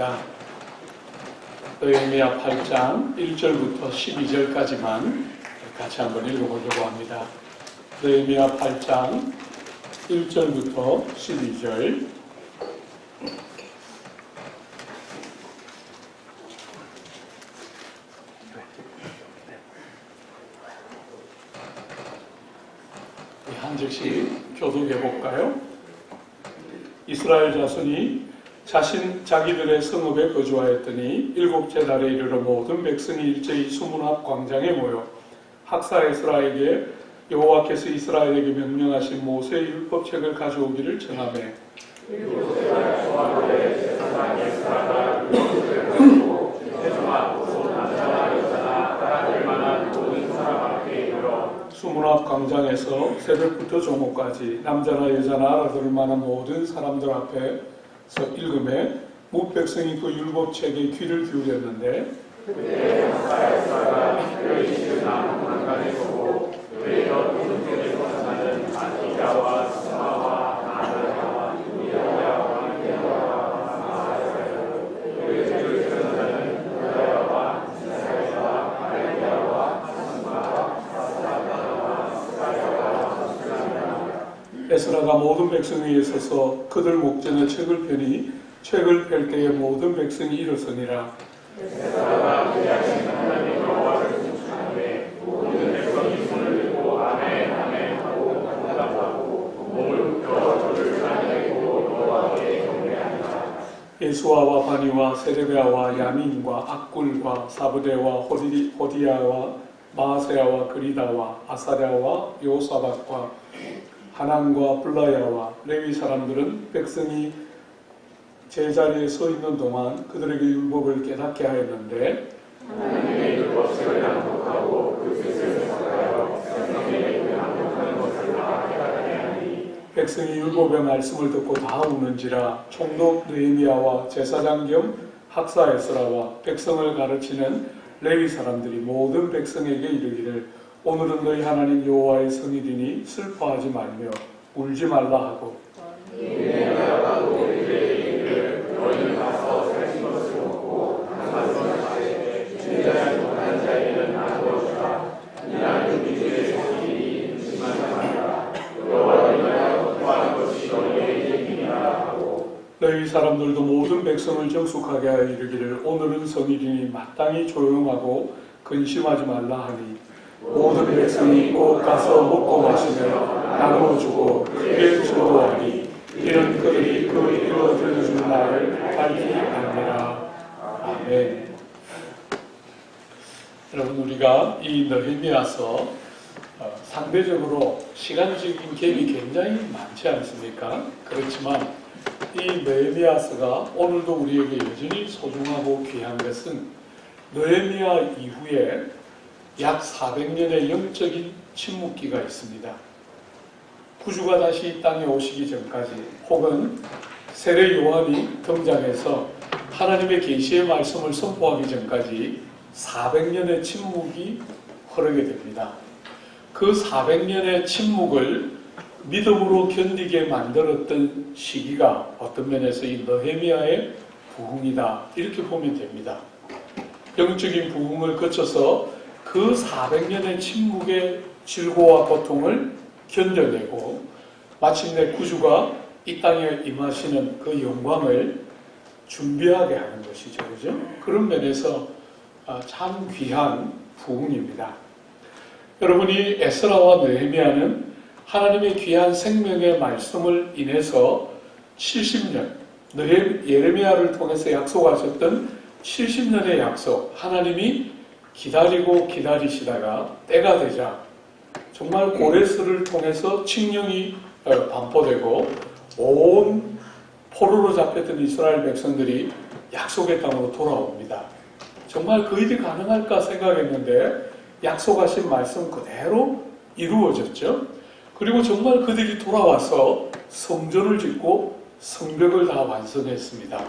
있습니다. 느헤미야 8장 1절부터 12절까지만 같이 한번 읽어보려고 합니다. 느헤미야 8장 1절부터 12절. 한 절씩 교독해 볼까요? 이스라엘 자손이 자기들의 성읍에 거주하였더니 일곱째 달에 이르러 모든 백성이 일제히 수문앞 광장에 모여 학사 에스라에게 여호와께서 이스라엘에게 명령하신 모세의 율법책을 가져오기를 청하매 수문앞 광장에서 새벽부터 종호까지 남자나 여자나 알아들을 만한 모든 사람들 앞에서 읽음에 뭇 백성이 그 율법책에 귀를 기울였는데 그때 학사에스라가 그의 지은 나무 한간에 서고 그의 곁 오른쪽에서 나는 안티자와 스마와 아나야와 유리야와 게하와 마하야와 그의 뒤를 드러나는 유다야와 이스라엘과 아레리야와 하스마와 사사야와 스가랴와 스가랴 에스라가 모든 백성 위에 서서 그들 목전에 책을 펴니 책을 펼 때에 모든 백성이 일어서니라. 에스라가 그리하신 하나님 여호와를 칭찬하되 모든 백성이 손을 들고 아멘 아멘 하고 응답하고 몸을 굽혀 저를 찬양하고 여호와께 경배하니라. 예수아와 바니와 세레베아와 야민과 악굴과 사브데와 호디야와 마아세야와 그리다와 아사랴와 요사박과 하난과 블라야와 레위 사람들은 백성이 제자리에 서 있는 동안 그들에게 율법을 깨닫게 하였는데 하나님의 율법책을 낭독하고 그 뜻을 살아여 백성에게 낭독하는 것을 다 깨닫게 하니 백성이 율법의 말씀을 듣고 다 우는지라. 총독 느헤미야와 제사장 겸 학사 에스라와 백성을 가르치는 레위 사람들이 모든 백성에게 이르기를 오늘은 너희 하나님 여호와의 성일이니 슬퍼하지 말며 울지 말라 하고 너희는 가서 살신 것을 먹고 한가슴을 가되 주의하지 못한 자에게는 나누어주라. 이나 유비들의 성일이 음식만 하니라. 여호와 너희가 거부하는 것이 너희의 얘기니라 하고 너희 사람들도 모든 백성을 정숙하게 하여 이르기를 오늘은 성일이니 마땅히 조용하고 근심하지 말라 하니 모든 백성이 꼭 가서 먹고 마시며 나누어주고 크게 즐거워하니 이는 그들이 그 이루어 들려주는 날을 밝히 압니다. 아멘. 여러분, 우리가 이 느헤미야서 상대적으로 시간적인 갭이 굉장히 많지 않습니까? 그렇지만 이 느헤미야서가 오늘도 우리에게 여전히 소중하고 귀한 것은 느헤미야 이후에 약 400년의 영적인 침묵기가 있습니다. 구주가 다시 이 땅에 오시기 전까지 혹은 세례 요한이 등장해서 하나님의 계시의 말씀을 선포하기 전까지 400년의 침묵이 흐르게 됩니다. 그 400년의 침묵을 믿음으로 견디게 만들었던 시기가 어떤 면에서 이 느헤미야의 부흥이다, 이렇게 보면 됩니다. 영적인 부흥을 거쳐서 그 400년의 침묵의 질고와 고통을 견뎌내고 마침내 구주가 이 땅에 임하시는 그 영광을 준비하게 하는 것이죠. 그죠? 그런 면에서 참 귀한 부흥입니다. 여러분이 에스라와 느헤미야는 하나님의 귀한 생명의 말씀을 인해서 70년, 예레미야를 통해서 약속하셨던 70년의 약속, 하나님이 기다리고 기다리시다가 때가 되자 정말 고레스를 통해서 칙령이 반포되고 온 포로로 잡혔던 이스라엘 백성들이 약속의 땅으로 돌아옵니다. 정말 그 일이 가능할까 생각했는데 약속하신 말씀 그대로 이루어졌죠. 그리고 정말 그들이 돌아와서 성전을 짓고 성벽을 다 완성했습니다.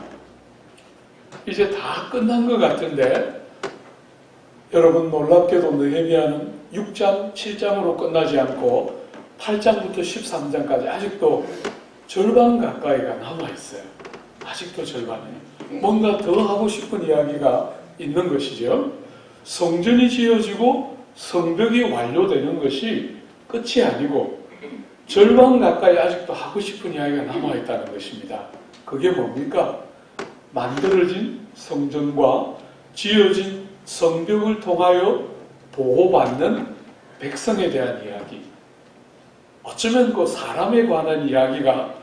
이제 다 끝난 것 같은데 여러분, 놀랍게도 느헤미야는 6장, 7장으로 끝나지 않고 8장부터 13장까지 아직도 절반 가까이가 남아있어요. 아직도 절반이에요. 뭔가 더 하고 싶은 이야기가 있는 것이죠. 성전이 지어지고 성벽이 완료되는 것이 끝이 아니고 절반 가까이 아직도 하고 싶은 이야기가 남아있다는 것입니다. 그게 뭡니까? 만들어진 성전과 지어진 성벽을 통하여 보호받는 백성에 대한 이야기. 어쩌면 그 사람에 관한 이야기가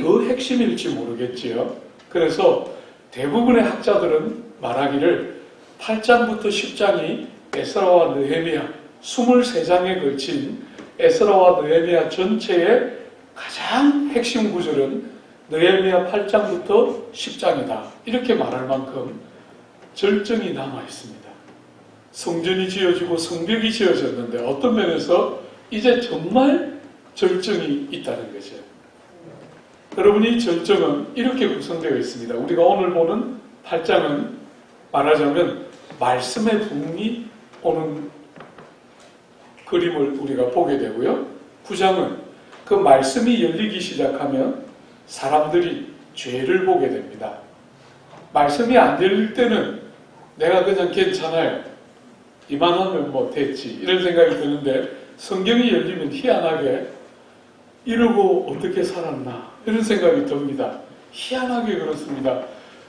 더 핵심일지 모르겠지요. 그래서 대부분의 학자들은 말하기를 8장부터 10장이 에스라와 느헤미야 23장에 걸친 에스라와 느헤미야 전체의 가장 핵심 구절은 느헤미야 8장부터 10장이다. 이렇게 말할 만큼 절정이 남아 있습니다. 성전이 지어지고 성벽이 지어졌는데 어떤 면에서 이제 정말 절정이 있다는 거죠. 여러분, 이 절정은 이렇게 구성되어 있습니다. 우리가 오늘 보는 8장은 말하자면 말씀의 부흥이 오는 그림을 우리가 보게 되고요. 9장은 그 말씀이 열리기 시작하면 사람들이 죄를 보게 됩니다. 말씀이 안 열릴 때는 내가 그냥 괜찮아요. 이만하면 뭐 됐지. 이런 생각이 드는데 성경이 열리면 희한하게 이러고 어떻게 살았나 이런 생각이 듭니다. 희한하게 그렇습니다.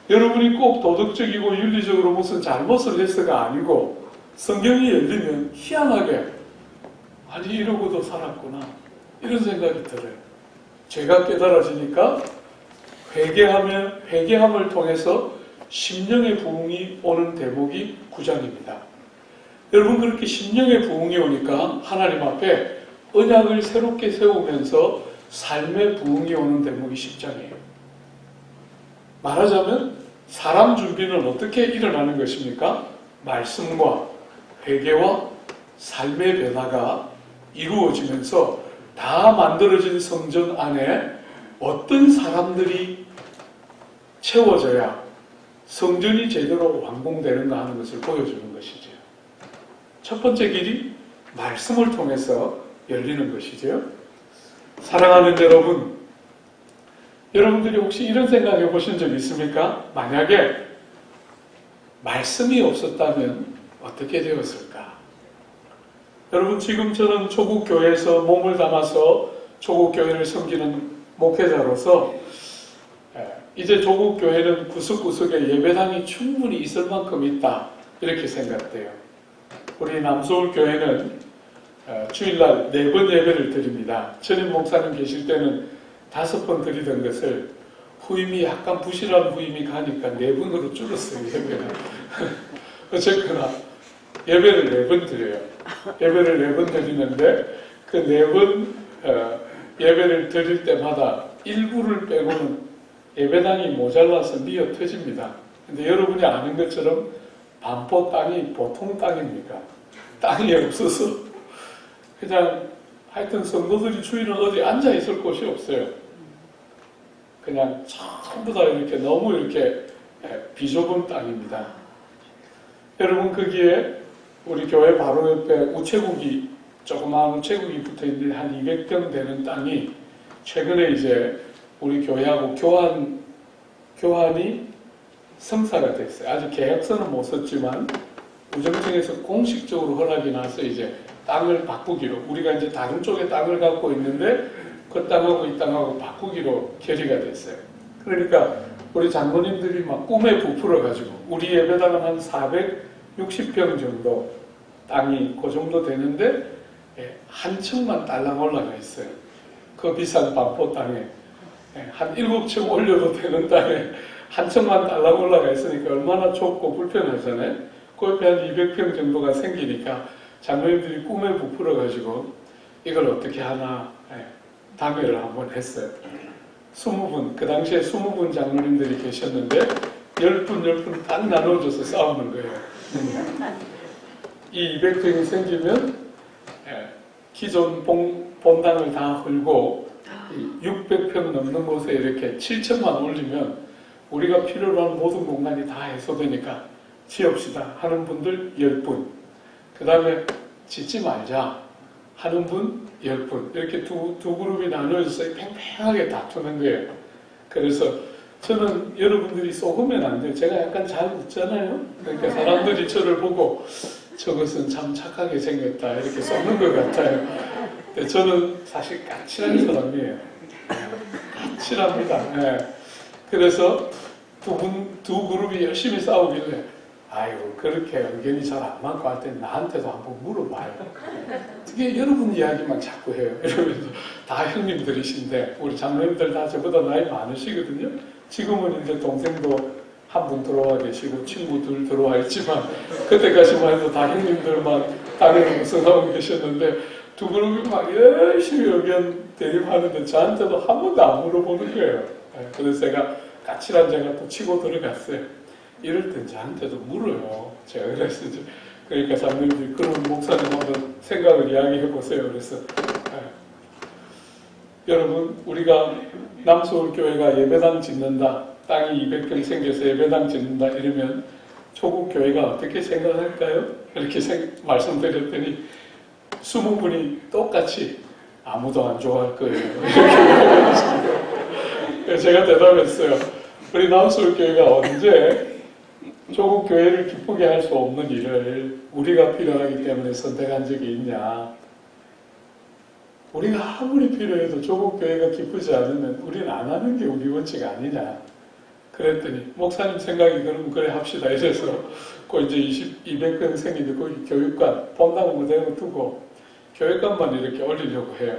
여러분이 꼭 도덕적이고 윤리적으로 무슨 잘못을 했어가 아니고 성경이 열리면 희한하게 아니 이러고도 살았구나 이런 생각이 들어요. 죄가 깨달아지니까 회개함을 통해서 심령의 부흥이 오는 대목이 9장입니다. 여러분, 그렇게 심령의 부흥이 오니까 하나님 앞에 언약을 새롭게 세우면서 삶의 부흥이 오는 대목이 10장이에요. 말하자면 사람 준비는 어떻게 일어나는 것입니까? 말씀과 회개와 삶의 변화가 이루어지면서 다 만들어진 성전 안에 어떤 사람들이 채워져야 성전이 제대로 완공되는가 하는 것을 보여주는 것이죠. 첫 번째 길이 말씀을 통해서 열리는 것이죠. 사랑하는 여러분, 여러분들이 혹시 이런 생각해 보신 적 있습니까? 만약에 말씀이 없었다면 어떻게 되었을까? 여러분, 지금 저는 조국 교회에서 몸을 담아서 조국 교회를 섬기는 목회자로서 이제 조국 교회는 구석구석에 예배당이 충분히 있을 만큼 있다 이렇게 생각돼요. 우리 남서울 교회는 주일날 4번 예배를 드립니다. 전임 목사님 계실 때는 5번 드리던 것을 후임이 약간 부실한 후임이 가니까 4번으로 줄었어요. 예배를. 어쨌거나 예배를 4번 드려요. 예배를 4번 드리는데 그 4번 예배를 드릴 때마다 일부를 빼고는 예배당이 모자라서 미어 터집니다. 근데 여러분이 아는 것처럼 반포 땅이 보통 땅입니까? 땅이 없어서 그냥 하여튼 성도들이 주일은 어디 앉아 있을 곳이 없어요. 그냥 전부 다 이렇게 너무 이렇게 비좁은 땅입니다. 여러분, 거기에 우리 교회 바로 옆에 우체국이 조그마한 우체국이 붙어 있는데 한 200평 되는 땅이 최근에 이제 우리 교회하고 교환이 성사가 됐어요. 아직 계약서는 못 썼지만 우정청에서 공식적으로 허락이 나서 이제 땅을 바꾸기로, 우리가 이제 다른 쪽에 땅을 갖고 있는데 그 땅하고 이 땅하고 바꾸기로 결의가 됐어요. 그러니까 우리 장로님들이 막 꿈에 부풀어가지고 우리 예배당은 한 460평 정도 땅이 그 정도 되는데 한 층만 딸랑 올라가 있어요. 그 비싼 반포 땅에 한 7층 올려도 되는 땅에 한 층만 딸랑 올라가 있으니까 얼마나 좁고 불편하잖아요. 그 옆에 한 200평 정도가 생기니까 장로님들이 꿈에 부풀어가지고 이걸 어떻게 하나 당회를 한번 했어요. 20분, 그 당시에 20분 장로님들이 계셨는데 10분 딱 나눠줘서 싸우는 거예요. 이 200평이 생기면 기존 본당을 다 헐고 600평 넘는 곳에 이렇게 7층만 올리면 우리가 필요로 하는 모든 공간이 다 해소되니까 지읍시다 하는 분들 10분, 그 다음에 짓지 말자 하는 분 10분, 이렇게 두 그룹이 나눠져서 팽팽하게 다투는 거예요. 그래서 저는 여러분들이 속으면 안 돼요. 제가 약간 잘 웃잖아요. 그러니까 사람들이 저를 보고 저것은 참 착하게 생겼다 이렇게 쏘는 것 같아요. 근데 저는 사실 까칠한 사람이에요. 까칠합니다. 네. 그래서 두 그룹이 열심히 싸우길래 아이고 그렇게 의견이 잘 안 맞고 할 때 나한테도 한번 물어봐요. 어떻게 여러분 이야기만 자꾸 해요. 이러면서 다 형님들이신데 우리 장로님들 다 저보다 나이 많으시거든요. 지금은 이제 동생도 한 분 들어와 계시고 친구들 들어와 있지만 그때까지만 해도 다 형님들만 당연히 우승하고 계셨는데 두 그룹이 막 열심히 의견 대립하는데 저한테도 한 번도 안 물어보는 거예요. 그래서 제가 까칠한 제가 또 치고 들어갔어요. 이럴 땐 저한테도 물어요. 제가 그랬어요. 그러니까 장로님들이 그런 목사님 한번 생각을 이야기해 보세요. 그래서 여러분 우리가 남서울교회가 예배당 짓는다. 땅이 200평 생겨서 예배당 짓는다. 이러면 조국교회가 어떻게 생각할까요? 이렇게 말씀드렸더니 20분이 똑같이 아무도 안 좋아할 거예요. 이렇게 말했습니다. 제가 대답했어요. 우리 남서울교회가 언제 조국교회를 기쁘게 할 수 없는 일을 우리가 필요하기 때문에 선택한 적이 있냐. 우리가 아무리 필요해도 조국교회가 기쁘지 않으면 우리는 안 하는 게 우리 원칙 아니냐. 그랬더니 목사님 생각이 그러면 그래 합시다. 이래서 그 이제 200평 생기는데 거기 교육관 본당 그대로 두고 교육관만 이렇게 올리려고 해요.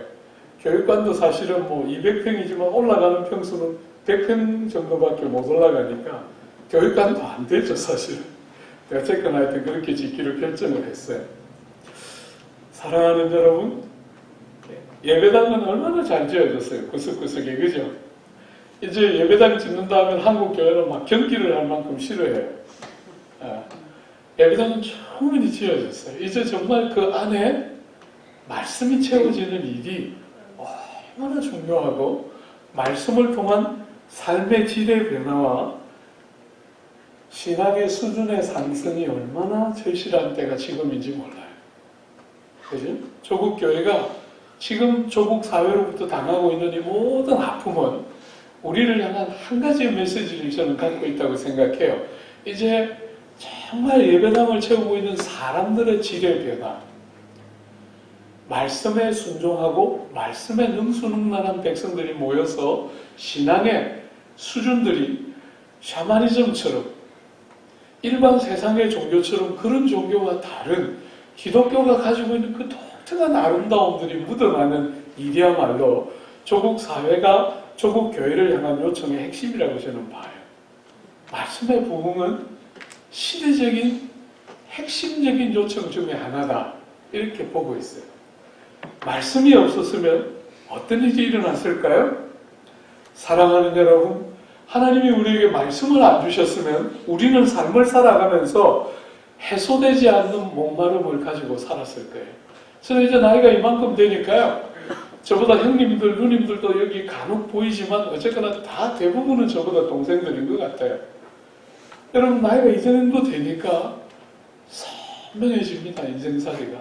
교육관도 사실은 뭐 200평이지만 올라가는 평수는 100평 정도밖에 못 올라가니까 교육관도 안 되죠 사실은. 어쨌거나 하여튼 그렇게 짓기로 결정을 했어요. 사랑하는 여러분, 예배당은 얼마나 잘 지어졌어요. 구석구석에, 그죠? 이제 예배당 짓는다 하면 한국 교회는 막 경기를 할 만큼 싫어해요. 예배당은 충분히 지어졌어요. 이제 정말 그 안에 말씀이 채워지는 일이 얼마나 중요하고 말씀을 통한 삶의 질의 변화와 신학의 수준의 상승이 얼마나 절실한 때가 지금인지 몰라요. 그죠? 조국 교회가 지금 조국 사회로부터 당하고 있는 이 모든 아픔은 우리를 향한 한 가지의 메시지를 저는 갖고 있다고 생각해요. 이제 정말 예배당을 채우고 있는 사람들의 질의 변화, 말씀에 순종하고 말씀에 능수능란한 백성들이 모여서 신앙의 수준들이 샤머니즘처럼 일반 세상의 종교처럼 그런 종교와 다른 기독교가 가지고 있는 그 독특한 아름다움들이 묻어나는 일이야말로 조국 사회가 조국 교회를 향한 요청의 핵심이라고 저는 봐요. 말씀의 부흥은 시대적인 핵심적인 요청 중에 하나다. 이렇게 보고 있어요. 말씀이 없었으면 어떤 일이 일어났을까요? 사랑하는 여러분, 하나님이 우리에게 말씀을 안 주셨으면 우리는 삶을 살아가면서 해소되지 않는 목마름을 가지고 살았을 거예요. 저는 이제 나이가 이만큼 되니까요. 저보다 형님들, 누님들도 여기 간혹 보이지만 어쨌거나 다 대부분은 저보다 동생들인 것 같아요. 여러분 나이가 이 정도 되니까 선명해집니다. 인생살이가.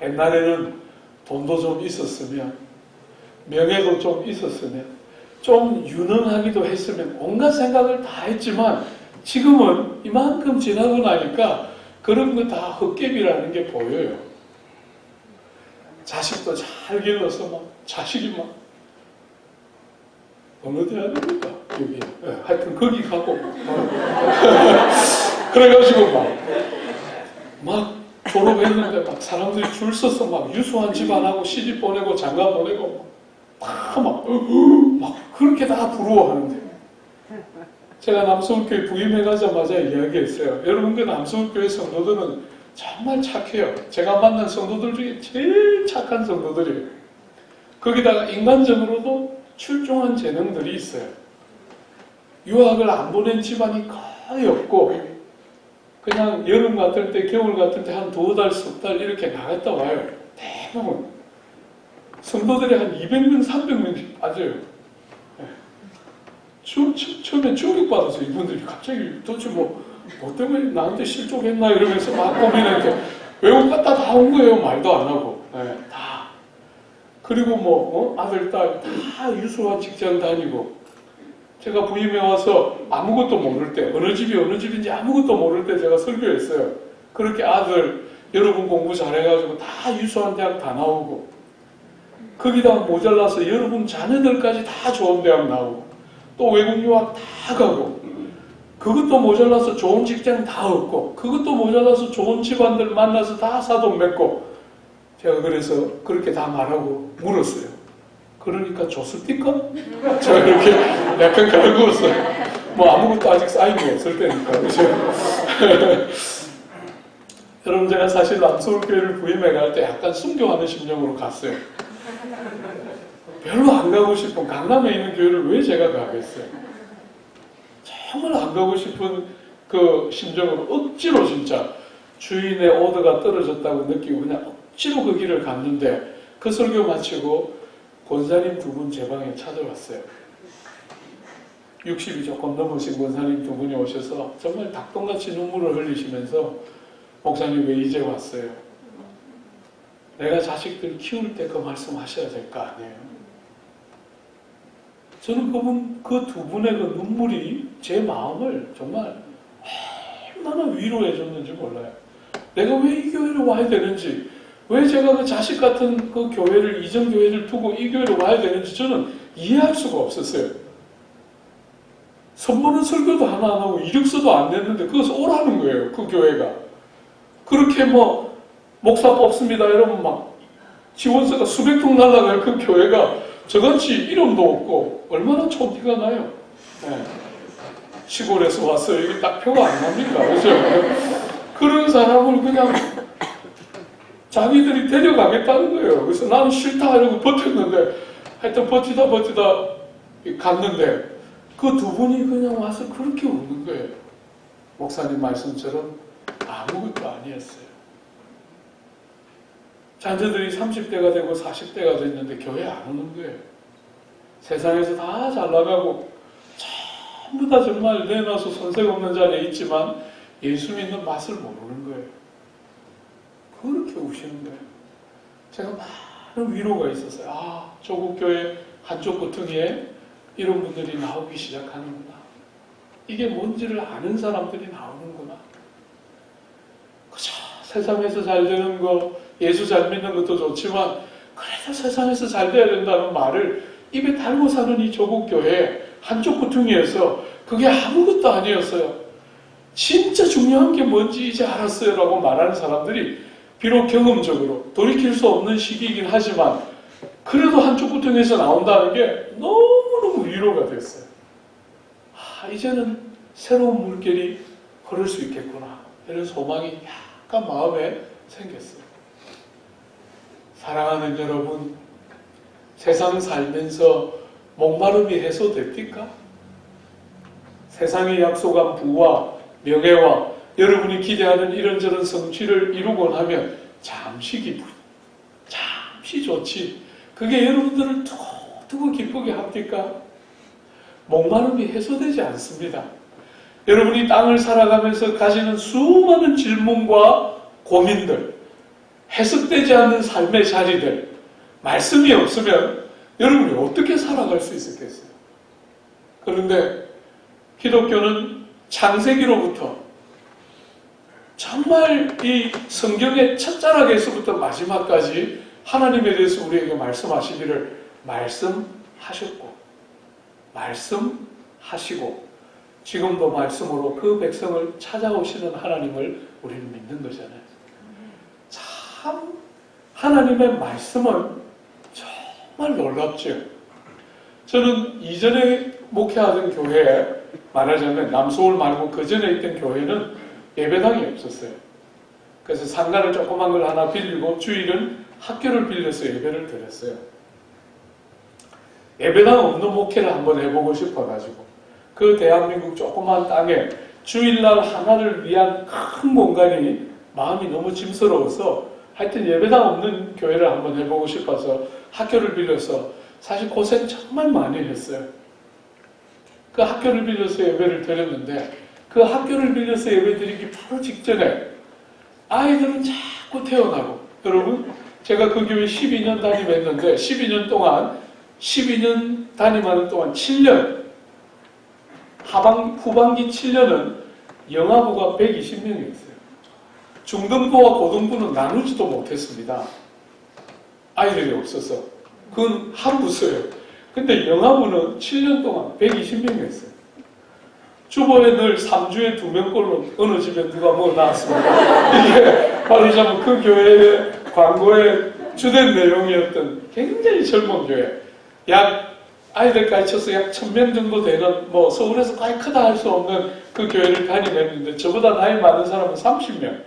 옛날에는 돈도 좀 있었으면 명예도 좀 있었으면 좀 유능하기도 했으면 온갖 생각을 다 했지만 지금은 이만큼 지나고 나니까 그런 거 다 헛개비라는 게 보여요. 자식도 잘 길러서 막 자식이 막 어느 대학입니까? 여기 하여튼 거기 가고 그래가지고 막 졸업했는데 막 사람들이 줄 서서 막 유수한 집안하고 시집 보내고 장가 보내고 막 그렇게 다 부러워하는데 제가 남서울교회 부임해가자마자 이야기했어요. 여러분 그 남서울교회 성도들은 정말 착해요. 제가 만난 성도들 중에 제일 착한 성도들이에요. 거기다가 인간적으로도 출중한 재능들이 있어요. 유학을 안 보낸 집안이 거의 없고 그냥 여름 같을 때 겨울 같을 때 한 2달, 3달 이렇게 나갔다 와요. 대부분 성도들이 한 200명, 300명씩 빠져요. 처음에 충격받아서 이분들이 갑자기 도대체 뭐 때문에 나한테 실족했나 이러면서 막 고민했는데 외국 갔다 다 온 거예요. 말도 안 하고. 다. 그리고 뭐 아들, 딸 다 유수한 직장 다니고 제가 부임해 와서 아무것도 모를 때, 어느 집이 어느 집인지 아무것도 모를 때 제가 설교했어요. 그렇게 아들 여러분 공부 잘해가지고 다 유수한 대학 다 나오고, 거기다 모자라서 여러분 자녀들까지 다 좋은 대학 나오고, 또 외국 유학 다 가고, 그것도 모자라서 좋은 직장 다 얻고, 그것도 모자라서 좋은 집안들 만나서 다 사돈 맺고, 제가 그래서 그렇게 다 말하고 물었어요. 그러니까 줬을까? 제가 이렇게 약간 갈구었어요. 뭐 아무것도 아직 쌓인 게 없을 때니까. 그죠? 여러분, 제가 사실 남서울교회를 부임해 갈 때 약간 순교하는 심정으로 갔어요. 별로 안 가고 싶은 강남에 있는 교회를 왜 제가 가겠어요? 정말 안 가고 싶은 그 심정으로 억지로 진짜 주인의 오더가 떨어졌다고 느끼고 그냥 억지로 그 길을 갔는데, 그 설교 마치고 권사님 두 분 제 방에 찾아왔어요. 60이 조금 넘으신 권사님 두 분이 오셔서 정말 닭똥같이 눈물을 흘리시면서 목사님 왜 이제 왔어요? 내가 자식들 키울 때 그 말씀 하셔야 될 거 아니에요? 저는 그 두 분의 그 눈물이 제 마음을 정말 얼마나 위로해 줬는지 몰라요. 내가 왜 이 교회를 와야 되는지, 왜 제가 그 자식 같은 그 교회를, 이전 교회를 두고 이 교회를 와야 되는지 저는 이해할 수가 없었어요. 선보는 설교도 하나 안 하고 이력서도 안 냈는데 그것을 오라는 거예요, 그 교회가. 그렇게 뭐 목사 뽑습니다 이러면 막 지원서가 수백 통 날라갈 그 교회가 저같이 이름도 없고 얼마나 촌티가 나요. 네. 시골에서 왔어요. 이게 딱 표가 안 납니까? 그죠? 그런 사람을 그냥 자기들이 데려가겠다는 거예요. 그래서 나는 싫다 이러고 버텼는데, 하여튼 버티다 갔는데 그 두 분이 그냥 와서 그렇게 우는 거예요. 목사님 말씀처럼 아무것도 아니었어요. 자녀들이 30대가 되고 40대가 됐는데 교회 안 오는 거예요. 세상에서 다 잘 나가고 전부 다 정말 내놔서 손색 없는 자리에 있지만 예수 믿는 맛을 모르는 거예요. 그렇게 우시는 거예요. 제가 많은 위로가 있었어요. 아, 조국교회 한쪽 구퉁이에 이런 분들이 나오기 시작하는구나. 이게 뭔지를 아는 사람들이 나오는구나. 그죠? 세상에서 잘 되는 거, 예수 잘 믿는 것도 좋지만 그래도 세상에서 잘 돼야 된다는 말을 입에 달고 사는 이 조국교회 한쪽 구퉁이에서 그게 아무것도 아니었어요. 진짜 중요한 게 뭔지 이제 알았어요 라고 말하는 사람들이 비록 경험적으로 돌이킬 수 없는 시기이긴 하지만 그래도 한쪽 구퉁이에서 나온다는 게 너무너무 위로가 됐어요. 아, 이제는 새로운 물결이 흐를 수 있겠구나. 이런 소망이 약간 마음에 생겼어요. 사랑하는 여러분, 세상 살면서 목마름이 해소됩니까? 세상이 약속한 부와 명예와 여러분이 기대하는 이런저런 성취를 이루고 나면 잠시 기분, 잠시 좋지. 그게 여러분들을 두고 기쁘게 합니까? 목마름이 해소되지 않습니다. 여러분이 땅을 살아가면서 가지는 수많은 질문과 고민들, 해석되지 않는 삶의 자리들, 말씀이 없으면 여러분이 어떻게 살아갈 수 있었겠어요? 그런데 기독교는 창세기로부터 정말 이 성경의 첫 자락에서부터 마지막까지 하나님에 대해서 우리에게 말씀하시기를 말씀하셨고 말씀하시고 지금도 말씀으로 그 백성을 찾아오시는 하나님을 우리는 믿는 거잖아요. 참 하나님의 말씀은 정말 놀랍죠. 저는 이전에 목회하던 교회에 말하자면 남서울 말고 그 전에 있던 교회는 예배당이 없었어요. 그래서 상가를 조그만 걸 하나 빌리고 주일은 학교를 빌려서 예배를 드렸어요. 예배당 없는 목회를 한번 해보고 싶어가지고 그 대한민국 조그만 땅에 주일날 하나를 위한 큰 공간이 마음이 너무 짐스러워서 하여튼 예배당 없는 교회를 한번 해보고 싶어서 학교를 빌려서 사실 고생 정말 많이 했어요. 그 학교를 빌려서 예배를 드렸는데 그 학교를 빌려서 예배 드리기 바로 직전에 아이들은 자꾸 태어나고 여러분 제가 그 교회 12년 담임했는데 12년 담임하는 동안 7년 후반기 7년은 영아부가 120명이었어요. 중등부와 고등부는 나누지도 못했습니다. 아이들이 없어서. 그건 한 부서예요. 근데 영아부는 7년 동안 120명이었어요. 주보에 늘 3주에 2명꼴로 어느 집에 누가 뭐 나왔습니다. 이게 말하자면 그 교회의 광고의 주된 내용이었던 굉장히 젊은 교회. 아이들까지 쳐서 약 1000명 정도 되는, 서울에서 거의 크다 할 수 없는 그 교회를 다니냈는데, 저보다 나이 많은 사람은 30명.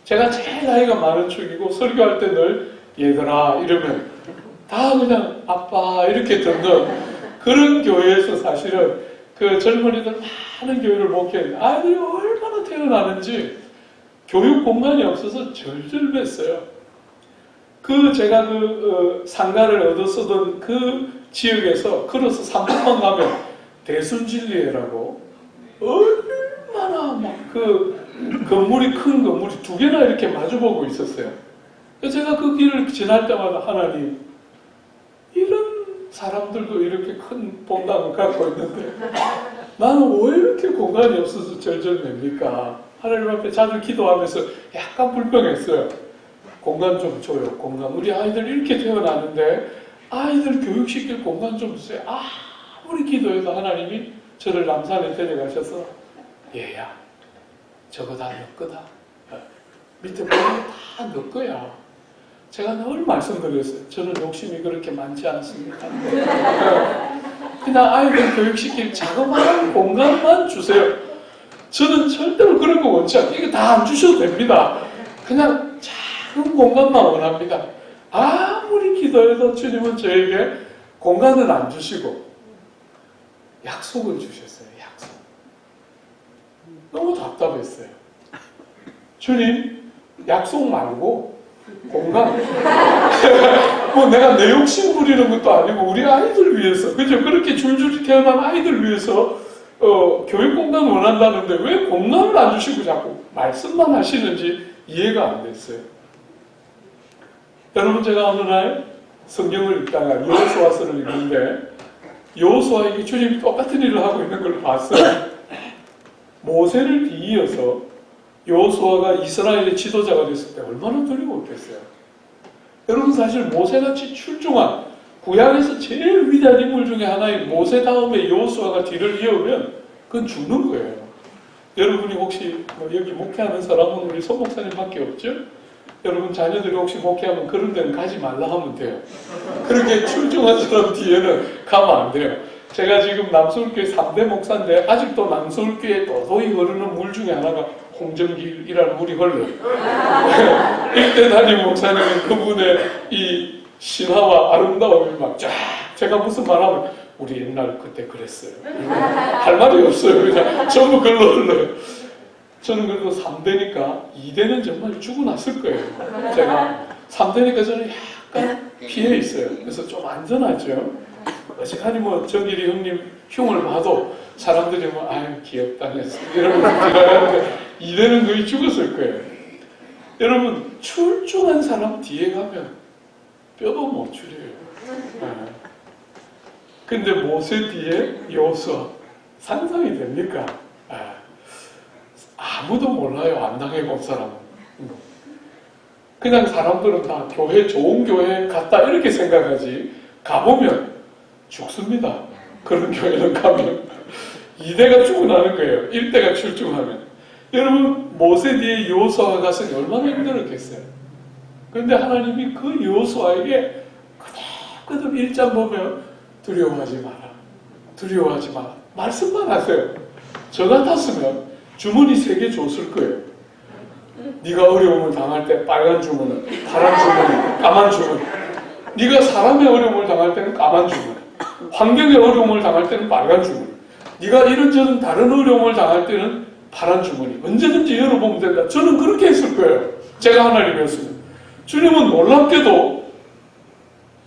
제가 제일 나이가 많은 축이고, 설교할 때 늘 얘들아 이러면 다 그냥 아빠 이렇게 듣는 그런 교회에서 사실은 그 젊은이들 많은 교회를 목회했는데, 아이들이 얼마나 태어나는지 교육 공간이 없어서 절절했어요. 제가 상가를 얻어 쓰던 그 지역에서 걸어서 3분만 가면 대순진리회라고 얼마나 큰 건물이 2개나 이렇게 마주보고 있었어요. 제가 그 길을 지날 때마다 하나님, 이런 사람들도 이렇게 큰 본당을 갖고 있는데 나는 왜 이렇게 공간이 없어서 절절맵니까? 하나님 앞에 자주 기도하면서 약간 불평했어요. 공간 좀 줘요. 공간. 우리 아이들 이렇게 태어나는데 아이들 교육시킬 공간 좀 주세요. 아무리 기도해도 하나님이 저를 남산에 데려가셔서 얘야, 저거 다 너 거다. 밑에 보면 다 너 거야. 제가 늘 말씀드렸어요. 저는 욕심이 그렇게 많지 않습니다. 그냥 아이들 교육시킬 자그마한 공간만 주세요. 저는 절대로 그런 거 원치 않아요. 이거 다 안 주셔도 됩니다. 그냥 작은 공간만 원합니다. 아무리 기도해도 주님은 저에게 공간을 안 주시고 약속을 주셨어요. 약속. 너무 답답했어요. 주님, 약속 말고 공간. 내가 내 욕심 부리는 것도 아니고 우리 아이들 위해서, 그죠? 그렇게 줄줄이 태어난 아이들 위해서 교육 공간 원한다는데 왜 공간을 안 주시고 자꾸 말씀만 하시는지 이해가 안 됐어요. 여러분, 제가 어느 날 성경을 읽다가 여호수아서를 읽는데 여호수아에게 주님이 똑같은 일을 하고 있는 걸 봤어요. 모세를 뒤이어서 여호수아가 이스라엘의 지도자가 됐을 때 얼마나 두려웠겠어요. 여러분, 사실 모세같이 출중한 구약에서 제일 위대한 인물 중에 하나인 모세 다음에 여호수아가 뒤를 이으면 그건 죽는 거예요. 여러분이 혹시 여기 목회하는 사람은 우리 송 목사님밖에 없죠? 여러분 자녀들이 혹시 목회하면 그런 데는 가지 말라 하면 돼요. 그렇게 출중한 사람 뒤에는 가면 안 돼요. 제가 지금 남서울교회 3대 목사인데 아직도 남서울교회에 도도히 흐르는 물 중에 하나가 홍정길이라는 물이 흘러요. 1대 담임 목사님은 그분의 이 신화와 아름다움이 막 쫙, 제가 무슨 말하면 우리 옛날 그때 그랬어요. 할 말이 없어요. 그냥 전부 글로 흘러요. 저는 그래도 3대니까 2대는 정말 죽어났을 거예요. 제가 3대니까 저는 약간 피해 있어요. 그래서 좀 안전하죠. 어쨌든 정길이 형님 흉을 봐도 사람들이 아유 귀엽다 했어 이러면서 지나가는데 2대는 거의 죽었을 거예요. 여러분, 출중한 사람 뒤에 가면 뼈도 못 추려요. 근데 모세 뒤에 여호수아, 상상이 됩니까? 아무도 몰라요. 안 당해본 사람은. 그냥 사람들은 다 교회, 좋은 교회 갔다 이렇게 생각하지, 가보면 죽습니다. 그런 교회는 가면 2대가 죽어나는 거예요. 1대가 출중하면. 여러분, 모세 뒤에 여호수아가 갔으니 얼마나 힘들었겠어요. 그런데 하나님이 그 여호수아에게 그대로 1장 보면 두려워하지 마라, 두려워하지 마라 말씀만 하세요. 저 같았으면 주머니 3개 줬을 거예요. 네가 어려움을 당할 때 빨간 주머니, 파란 주머니, 까만 주머니. 네가 사람의 어려움을 당할 때는 까만 주머니, 환경의 어려움을 당할 때는 빨간 주머니, 네가 이런저런 다른 어려움을 당할 때는 파란 주머니. 언제든지 열어보면 된다. 저는 그렇게 했을 거예요. 제가 하나님이었으면. 주님은 놀랍게도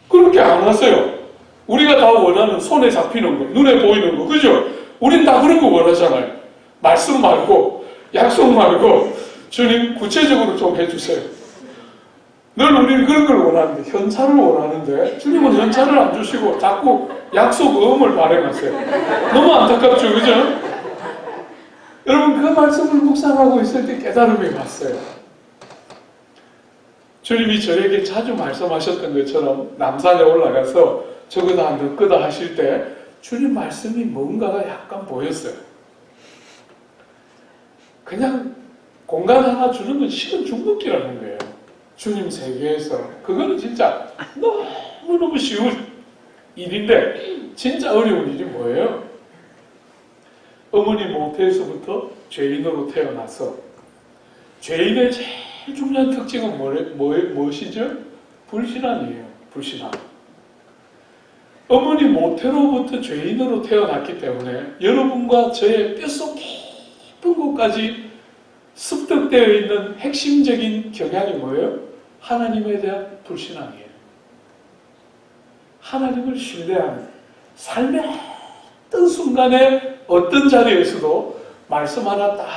그렇게 안 하세요. 우리가 다 원하는 손에 잡히는 거, 눈에 보이는 거, 그죠? 우린 다 그런 거 원하잖아요. 말씀 말고, 약속 말고, 주님 구체적으로 좀 해주세요. 늘 우리는 그런 걸 원하는데, 현찰을 원하는데 주님은 현찰을 안 주시고 자꾸 약속음을 발행하세요. 너무 안타깝죠, 그죠? 여러분, 그 말씀을 묵상하고 있을 때 깨달음이 왔어요. 주님이 저에게 자주 말씀하셨던 것처럼 남산에 올라가서 저거다 너거다 하실 때 주님 말씀이 뭔가가 약간 보였어요. 그냥 공간 하나 주는 건 식은 죽먹기라는 거예요. 주님 세계에서. 그거는 진짜 너무너무 쉬운 일인데 진짜 어려운 일이 뭐예요? 어머니 모태에서부터 죄인으로 태어나서 죄인의 제일 중요한 특징은 무엇이죠? 불신앙이에요. 불신앙. 어머니 모태로부터 죄인으로 태어났기 때문에 여러분과 저의 뼛속 깊은 곳까지 습득되어 있는 핵심적인 경향이 뭐예요? 하나님에 대한 불신앙이에요. 하나님을 신뢰하는 삶의 어떤 순간에 어떤 자리에서도 말씀 하나 딱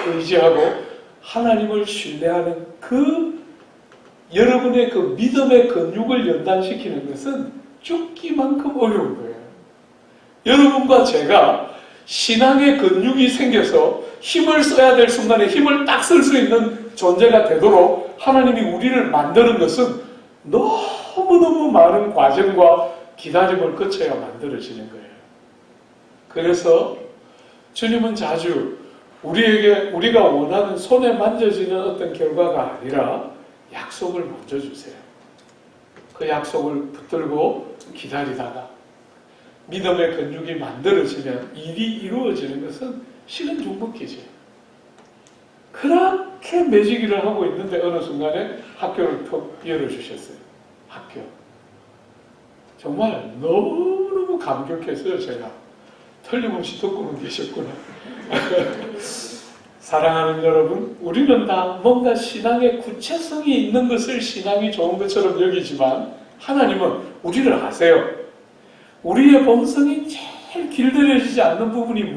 의지하고 하나님을 신뢰하는 그 여러분의 그 믿음의 근육을 연단시키는 것은 죽기만큼 어려운 거예요. 여러분과 제가 신앙의 근육이 생겨서 힘을 써야 될 순간에 힘을 딱 쓸 수 있는 존재가 되도록 하나님이 우리를 만드는 것은 너무너무 많은 과정과 기다림을 거쳐야 만들어지는 거예요. 그래서 주님은 자주 우리가 원하는 손에 만져지는 어떤 결과가 아니라 약속을 먼저 주세요. 그 약속을 붙들고 기다리다가 믿음의 근육이 만들어지면 일이 이루어지는 것은 식은 죽먹기죠. 그렇게 매지기를 하고 있는데 어느 순간에 학교를 턱 열어주셨어요. 학교. 정말 너무너무 감격했어요. 제가. 틀림없이 듣고는 계셨구나. 사랑하는 여러분, 우리는 다 뭔가 신앙의 구체성이 있는 것을 신앙이 좋은 것처럼 여기지만 하나님은 우리를 아세요. 우리의 본성이 제일 길들여지지 않는 부분이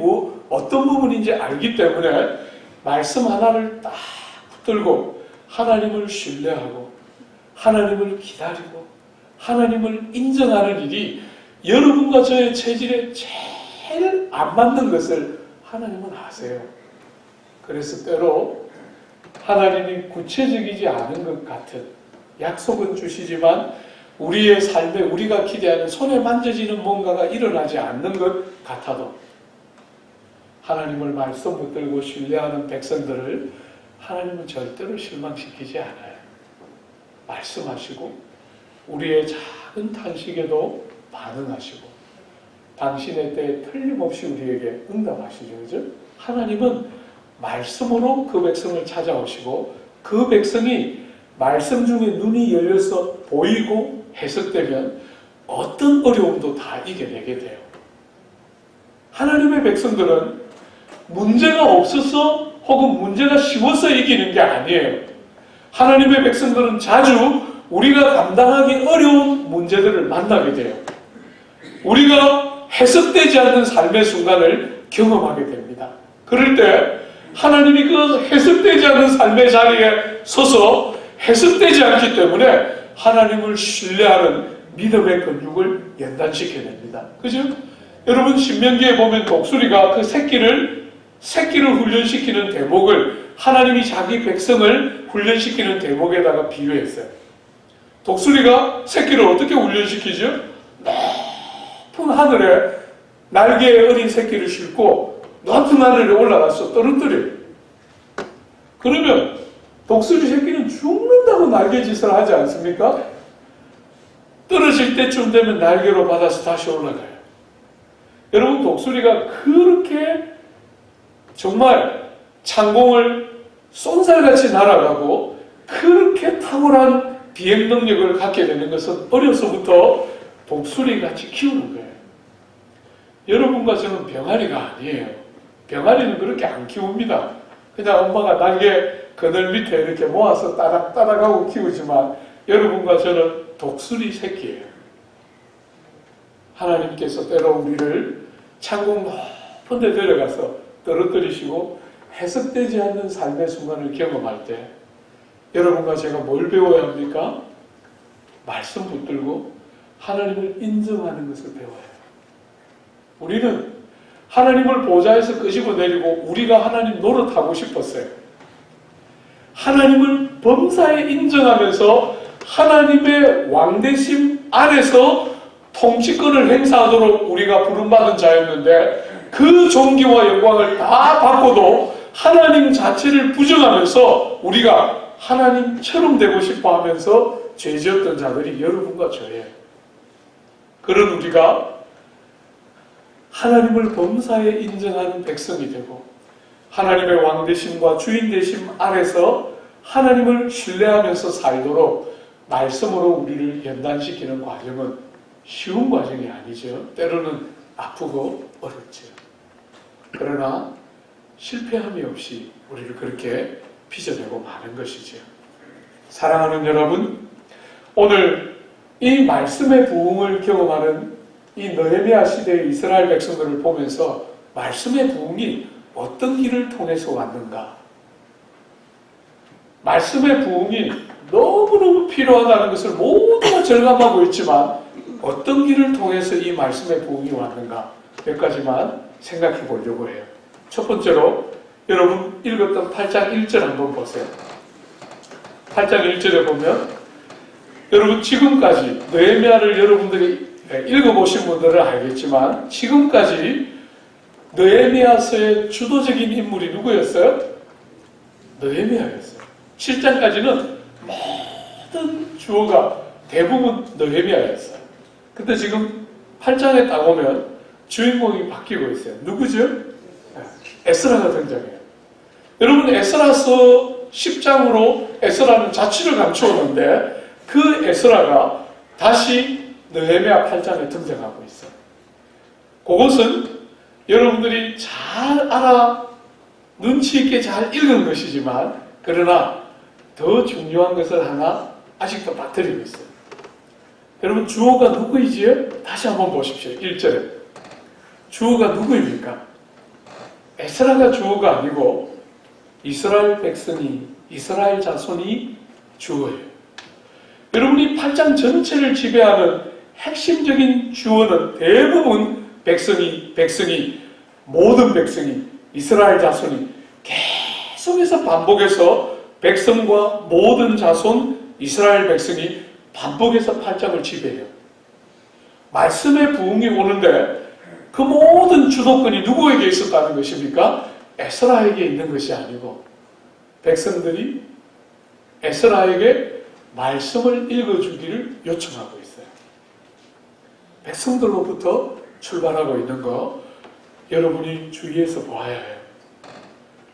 어떤 부분인지 알기 때문에 말씀 하나를 딱 붙들고 하나님을 신뢰하고 하나님을 기다리고 하나님을 인정하는 일이 여러분과 저의 체질에 제일 안 맞는 것을 하나님은 아세요. 그래서 때로 하나님이 구체적이지 않은 것 같은 약속은 주시지만 우리의 삶에 우리가 기대하는 손에 만져지는 뭔가가 일어나지 않는 것 같아도 하나님을 말씀 붙들고 신뢰하는 백성들을 하나님은 절대로 실망시키지 않아요. 말씀하시고 우리의 작은 탄식에도 반응하시고 당신의 때에 틀림없이 우리에게 응답하시죠. 그죠? 하나님은 말씀으로 그 백성을 찾아오시고 그 백성이 말씀 중에 눈이 열려서 보이고 해석되면 어떤 어려움도 다 이겨내게 돼요. 하나님의 백성들은 문제가 없어서 혹은 문제가 쉬워서 이기는 게 아니에요. 하나님의 백성들은 자주 우리가 감당하기 어려운 문제들을 만나게 돼요. 우리가 해석되지 않는 삶의 순간을 경험하게 됩니다. 그럴 때 하나님이 그 해석되지 않는 삶의 자리에 서서 해석되지 않기 때문에 하나님을 신뢰하는 믿음의 근육을 연단시켜냅니다. 그죠? 여러분 신명기에 보면 독수리가 그 새끼를 훈련시키는 대목을 하나님이 자기 백성을 훈련시키는 대목에다가 비유했어요. 독수리가 새끼를 어떻게 훈련시키죠? 높은 하늘에 날개에 어린 새끼를 싣고 높은 하늘에 올라가서 떨어뜨려요. 그러면 독수리 새끼는 죽는다고 날개짓을 하지 않습니까? 떨어질 때쯤 되면 날개로 받아서 다시 올라가요. 여러분 독수리가 그렇게 정말 창공을 쏜살같이 날아가고 그렇게 탁월한 비행 능력을 갖게 되는 것은 어려서부터 독수리같이 키우는 거예요. 여러분과 저는 병아리가 아니에요. 병아리는 그렇게 안 키웁니다. 그냥 엄마가 날개 그늘 밑에 이렇게 모아서 따닥따닥하고 키우지만 여러분과 저는 독수리 새끼예요. 하나님께서 때로 우리를 창공 높은 데 데려가서 떨어뜨리시고 해석되지 않는 삶의 순간을 경험할 때 여러분과 제가 뭘 배워야 합니까? 말씀 붙들고 하나님을 인정하는 것을 배워야 해요. 우리는 하나님을 보좌에서 끄집어 내리고 우리가 하나님 노릇하고 싶었어요. 하나님을 범사에 인정하면서 하나님의 왕되심 안에서 통치권을 행사하도록 우리가 부름받은 자였는데 그 존귀와 영광을 다 받고도 하나님 자체를 부정하면서 우리가 하나님처럼 되고 싶어 하면서 죄지었던 자들이 여러분과 저예요. 그런 우리가 하나님을 범사에 인정하는 백성이 되고 하나님의 왕되심과 주인되심 안에서 하나님을 신뢰하면서 살도록 말씀으로 우리를 연단시키는 과정은 쉬운 과정이 아니죠. 때로는 아프고 어렵죠. 그러나 실패함이 없이 우리를 그렇게 빚어내고 마는 것이죠. 사랑하는 여러분, 오늘 이 말씀의 부흥을 경험하는 이 느헤미야 시대의 이스라엘 백성들을 보면서 말씀의 부흥이 어떤 길을 통해서 왔는가? 말씀의 부흥이 너무너무 필요하다는 것을 모두가 절감하고 있지만 어떤 길을 통해서 이 말씀의 부흥이 왔는가? 몇 가지만 생각해 보려고 해요. 첫 번째로 여러분 읽었던 8장 1절 한번 보세요. 8장 1절에 보면 여러분 지금까지 느헤미야를 여러분들이 읽어보신 분들은 알겠지만 지금까지 느헤미야서의 주도적인 인물이 누구였어요? 느헤미야였어요. 7장까지는 모든 주어가 대부분 느헤미야였어요. 근데 지금 8장에 딱 오면 주인공이 바뀌고 있어요. 누구죠? 에스라가 등장해요. 여러분 에스라서 10장으로 에스라는 자취를 감추었는데 그 에스라가 다시 느헤미야 8장에 등장하고 있어요. 그것은 여러분들이 잘 알아 눈치 있게 잘 읽은 것이지만 그러나 더 중요한 것을 하나 아직도 빠뜨리고 있어요. 여러분 주어가 누구이지요? 다시 한번 보십시오. 1절에 주어가 누구입니까? 에스라가 주어가 아니고 이스라엘 백성이 이스라엘 자손이 주어예요. 여러분이 8장 전체를 지배하는 핵심적인 주어는 대부분 백성이 모든 백성이 이스라엘 자손이 계속해서 반복해서 백성과 모든 자손 이스라엘 백성이 반복해서 8장을 지배해요. 말씀의 부흥이 오는데 그 모든 주도권이 누구에게 있었다는 것입니까? 에스라에게 있는 것이 아니고 백성들이 에스라에게 말씀을 읽어주기를 요청하고 있어요. 백성들로부터 출발하고 있는 거 여러분이 주의해서 보아야 해요.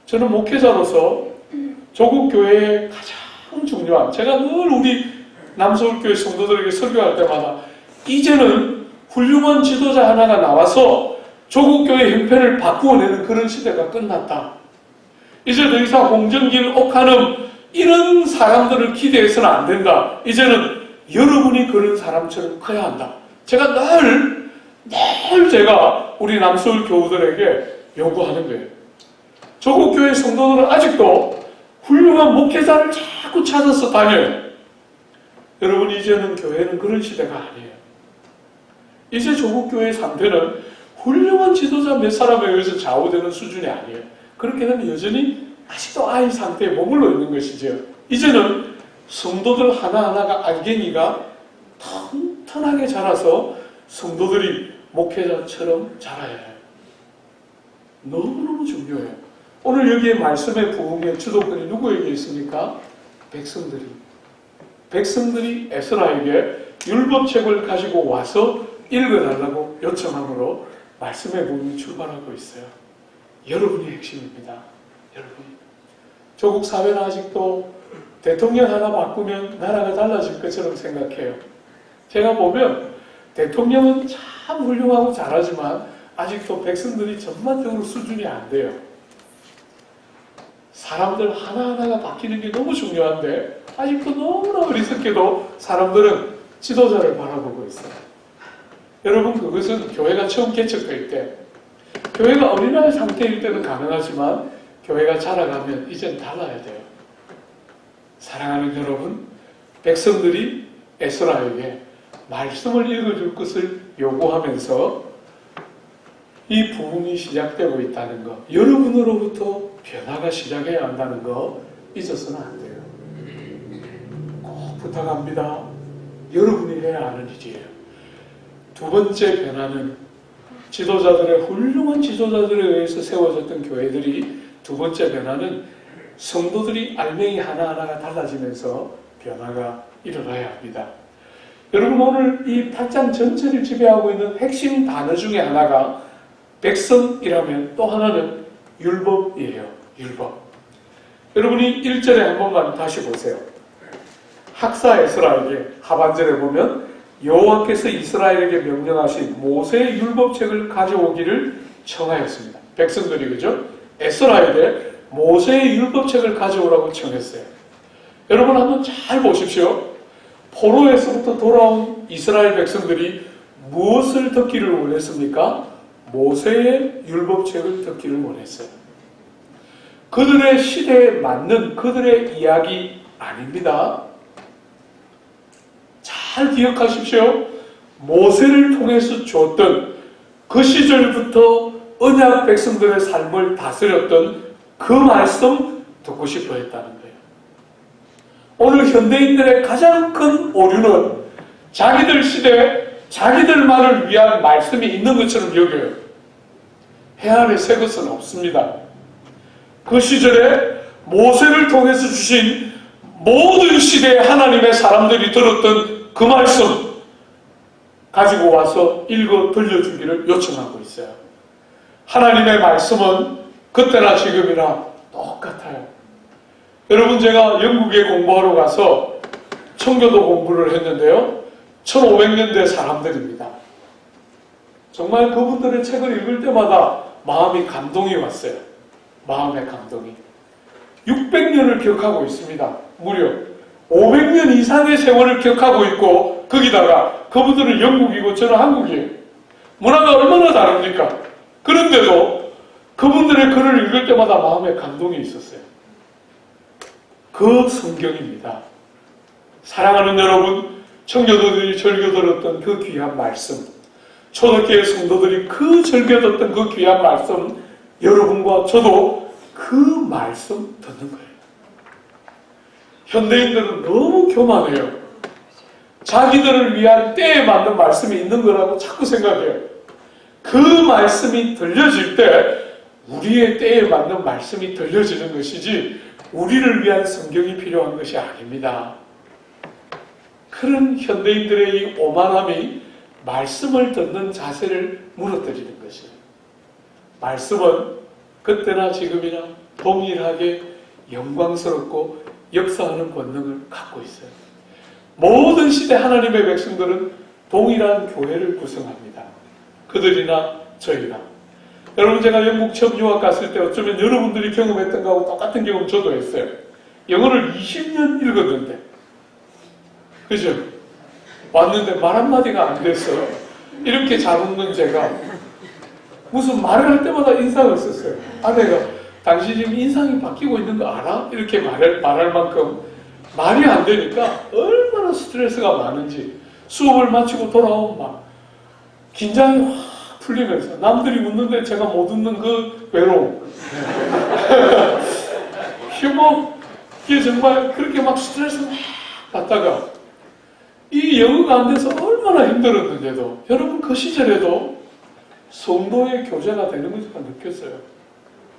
저는 목회자로서 조국교회의 가장 중요한 제가 늘 우리 남서울교회 성도들에게 설교할 때마다 이제는 훌륭한 지도자 하나가 나와서 조국교회 형편을 바꾸어내는 그런 시대가 끝났다. 이제 더 이상 홍정길, 옥한음 이런 사람들을 기대해서는 안 된다. 이제는 여러분이 그런 사람처럼 커야 한다. 제가 늘 제가 우리 남서울 교우들에게 요구하는 거예요. 조국교회 성도들은 아직도 훌륭한 목회자를 자꾸 찾아서 다녀요. 여러분 이제는 교회는 그런 시대가 아니에요. 이제 조국교회의 상태는 훌륭한 지도자 몇 사람에 의해서 좌우되는 수준이 아니에요. 그렇게 되면 여전히 아직도 아이 상태에 머물러 있는 것이죠. 이제는 성도들 하나하나가 알갱이가 튼튼하게 자라서 성도들이 목회자처럼 자라야 해요. 너무너무 중요해요. 오늘 여기에 말씀의 부흥의 주도권이 누구에게 있습니까? 백성들이 에스라에게 율법책을 가지고 와서 읽어달라고 요청함으로 말씀의 부흥이 출발하고 있어요. 여러분이 핵심입니다. 여러분이. 조국 사회는 아직도 대통령 하나 바꾸면 나라가 달라질 것처럼 생각해요. 제가 보면 대통령은 참 훌륭하고 잘하지만 아직도 백성들이 전반적으로 수준이 안 돼요. 사람들 하나하나가 바뀌는 게 너무 중요한데 아직도 너무나 어리석게도 사람들은 지도자를 바라보고 있어요. 여러분 그것은 교회가 처음 개척될 때 교회가 어린아이 상태일 때는 가능하지만 교회가 자라가면 이젠 달라야 돼요. 사랑하는 여러분, 백성들이 에스라에게 말씀을 읽어줄 것을 요구하면서 이 부흥이 시작되고 있다는 것, 여러분으로부터 변화가 시작해야 한다는 거 잊어서는 안 돼요. 꼭 부탁합니다. 여러분이 해야 하는 일이에요. 두 번째 변화는 지도자들의 훌륭한 지도자들에 의해서 세워졌던 교회들이 두 번째 변화는 성도들이 알맹이 하나하나가 달라지면서 변화가 일어나야 합니다. 여러분, 오늘 이 8장 전체를 지배하고 있는 핵심 단어 중에 하나가 백성이라면 또 하나는 율법이에요. 율법. 여러분이 1절에 한 번만 다시 보세요. 학사 에스라에게 하반절에 보면 여호와께서 이스라엘에게 명령하신 모세의 율법책을 가져오기를 청하였습니다. 백성들이, 그죠? 에스라에게 모세의 율법책을 가져오라고 청했어요. 여러분 한번 잘 보십시오. 포로에서부터 돌아온 이스라엘 백성들이 무엇을 듣기를 원했습니까? 모세의 율법책을 듣기를 원했어요. 그들의 시대에 맞는 그들의 이야기 아닙니다. 잘 기억하십시오. 모세를 통해서 주었던 그 시절부터 언약 백성들의 삶을 다스렸던 그 말씀 듣고 싶어 했다는 거예요. 오늘 현대인들의 가장 큰 오류는 자기들 시대에 자기들만을 위한 말씀이 있는 것처럼 여겨요. 해안에 새 것은 없습니다. 그 시절에 모세를 통해서 주신 모든 시대에 하나님의 사람들이 들었던 그 말씀 가지고 와서 읽어 들려주기를 요청하고 있어요. 하나님의 말씀은 그때나 지금이나 똑같아요. 여러분, 제가 영국에 공부하러 가서 청교도 공부를 했는데요. 1500년대 사람들입니다. 정말 그분들의 책을 읽을 때마다 마음이 감동이 왔어요. 마음의 감동이. 600년을 기억하고 있습니다. 무려 500년 이상의 세월을 기억하고 있고, 거기다가 그분들은 영국이고 저는 한국이에요. 문화가 얼마나 다릅니까? 그런데도 그분들의 글을 읽을 때마다 마음에 감동이 있었어요. 그 성경입니다. 사랑하는 여러분, 청교도들이 절겨 들었던 그 귀한 말씀, 초대교회 성도들이 그 절겨 듣던 그 귀한 말씀, 여러분과 저도 그 말씀 듣는 거예요. 현대인들은 너무 교만해요. 자기들을 위한 때에 맞는 말씀이 있는 거라고 자꾸 생각해요. 그 말씀이 들려질 때 우리의 때에 맞는 말씀이 들려지는 것이지 우리를 위한 성경이 필요한 것이 아닙니다. 그런 현대인들의 이 오만함이 말씀을 듣는 자세를 무너뜨리는 것이에요. 말씀은 그때나 지금이나 동일하게 영광스럽고 역사하는 권능을 갖고 있어요. 모든 시대 하나님의 백성들은 동일한 교회를 구성합니다. 그들이나 저희나. 여러분, 제가 영국 처음 유학 갔을 때 어쩌면 여러분들이 경험했던 거하고 똑같은 경험 저도 했어요. 영어를 20년 읽었는데, 그죠? 왔는데 말 한마디가 안 됐어. 이렇게 잘 웃는 제가 무슨 말을 할 때마다 인상을 썼어요. 아내가 당신 지금 인상이 바뀌고 있는 거 알아? 이렇게 말할 만큼 말이 안 되니까 얼마나 스트레스가 많은지, 수업을 마치고 돌아오면 막 긴장이 확 풀리면서 남들이 웃는데 제가 못 웃는 그 외로움. 이게 정말 그렇게 막 스트레스 막 받다가 이 영어가 안 돼서 얼마나 힘들었는데도 여러분, 그 시절에도 성도의 교제가 되는 것을 느꼈어요.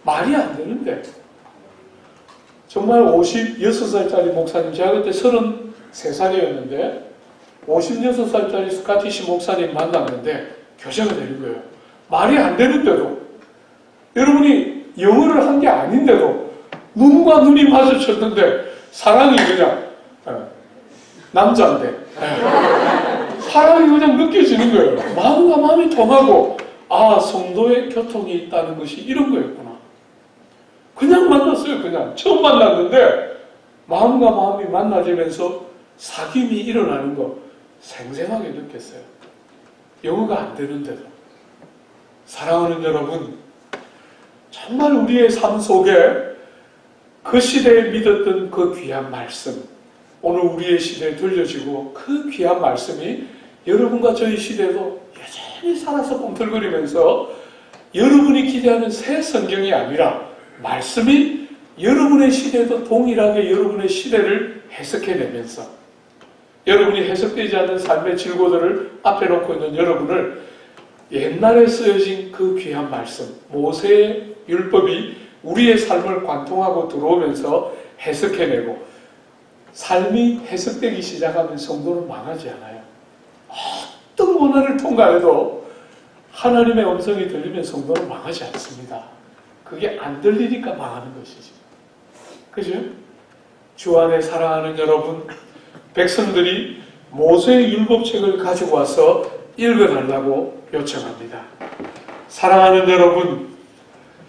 말이 안 되는데 정말 56살짜리 목사님, 제가 그때 33살이었는데 56살짜리 스카티시 목사님 만났는데 교제가 되는 거예요. 말이 안 되는데도, 여러분이 영어를 한 게 아닌데도 눈과 눈이 마주쳤는데 사랑이 그냥 남자인데 사랑이 그냥 느껴지는 거예요. 마음과 마음이 통하고, 아, 성도의 교통이 있다는 것이 이런 거였구나. 그냥 만났어요. 그냥 처음 만났는데 마음과 마음이 만나지면서 사귐이 일어나는 거 생생하게 느꼈어요. 영어가 안 되는데도. 사랑하는 여러분, 정말 우리의 삶 속에 그 시대에 믿었던 그 귀한 말씀, 오늘 우리의 시대에 들려지고 그 귀한 말씀이 여러분과 저희 시대에도 여전히 살아서 꿈틀거리면서 여러분이 기대하는 새 성경이 아니라 말씀이 여러분의 시대에도 동일하게 여러분의 시대를 해석해내면서 여러분이 해석되지 않는 삶의 질고들을 앞에 놓고 있는 여러분을 옛날에 쓰여진 그 귀한 말씀, 모세의 율법이 우리의 삶을 관통하고 들어오면서 해석해내고 삶이 해석되기 시작하면 성도는 망하지 않아요. 어떤 고난을 통과해도 하나님의 음성이 들리면 성도는 망하지 않습니다. 그게 안 들리니까 망하는 것이지. 그죠? 주 안에 사랑하는 여러분, 백성들이 모세의 율법책을 가지고 와서 읽어달라고 요청합니다. 사랑하는 여러분,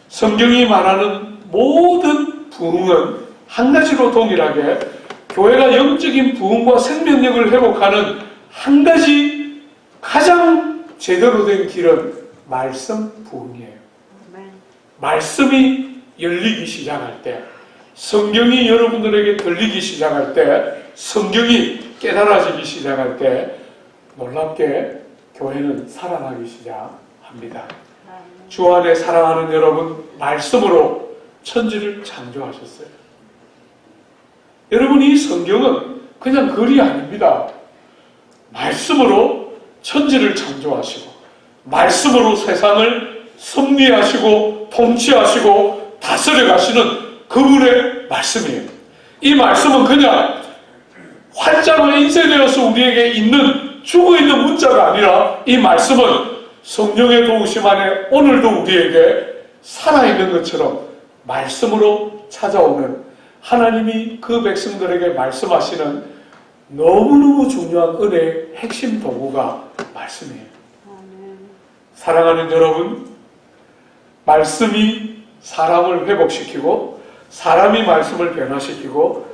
성경이 말하는 모든 부흥은 한 가지로 동일하게 교회가 영적인 부흥과 생명력을 회복하는 한 가지 가장 제대로 된 길은 말씀 부흥이에요. 말씀이 열리기 시작할 때, 성경이 여러분들에게 들리기 시작할 때, 성경이 깨달아지기 시작할 때 놀랍게 교회는 살아나기 시작합니다. 주 안에 사랑하는 여러분, 말씀으로 천지를 창조하셨어요. 여러분, 이 성경은 그냥 글이 아닙니다. 말씀으로 천지를 창조하시고 말씀으로 세상을 섭리하시고 통치하시고 다스려 가시는 그분의 말씀이에요. 이 말씀은 그냥 활자로 인쇄되어서 우리에게 있는 죽어있는 문자가 아니라 이 말씀은 성령의 도우심 안에 오늘도 우리에게 살아있는 것처럼 말씀으로 찾아오는 하나님이 그 백성들에게 말씀하시는 너무너무 중요한 은혜의 핵심 도구가 말씀이에요. 사랑하는 여러분, 말씀이 사람을 회복시키고 사람이 말씀을 변화시키고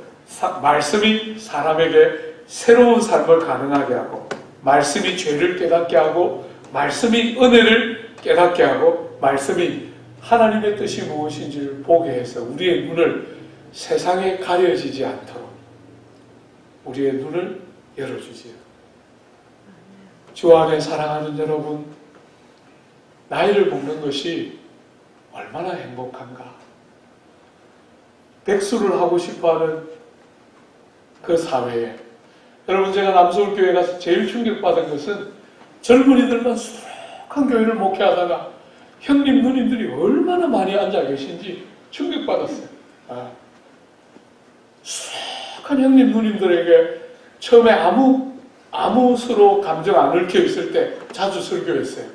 말씀이 사람에게 새로운 삶을 가능하게 하고 말씀이 죄를 깨닫게 하고 말씀이 은혜를 깨닫게 하고 말씀이 하나님의 뜻이 무엇인지를 보게 해서 우리의 눈을 세상에 가려지지 않도록 우리의 눈을 열어주지요. 주 안에 사랑하는 여러분, 나이를 먹는 것이 얼마나 행복한가. 백수를 하고 싶어하는 그 사회에 여러분, 제가 남서울교회 가서 제일 충격받은 것은 젊은이들만 수룩한 교회를 목회하다가 형님 누님들이 얼마나 많이 앉아 계신지 충격받았어요. 수룩한 형님 누님들에게 처음에 아무 서로 감정 안 얽혀 있을 때 자주 설교했어요.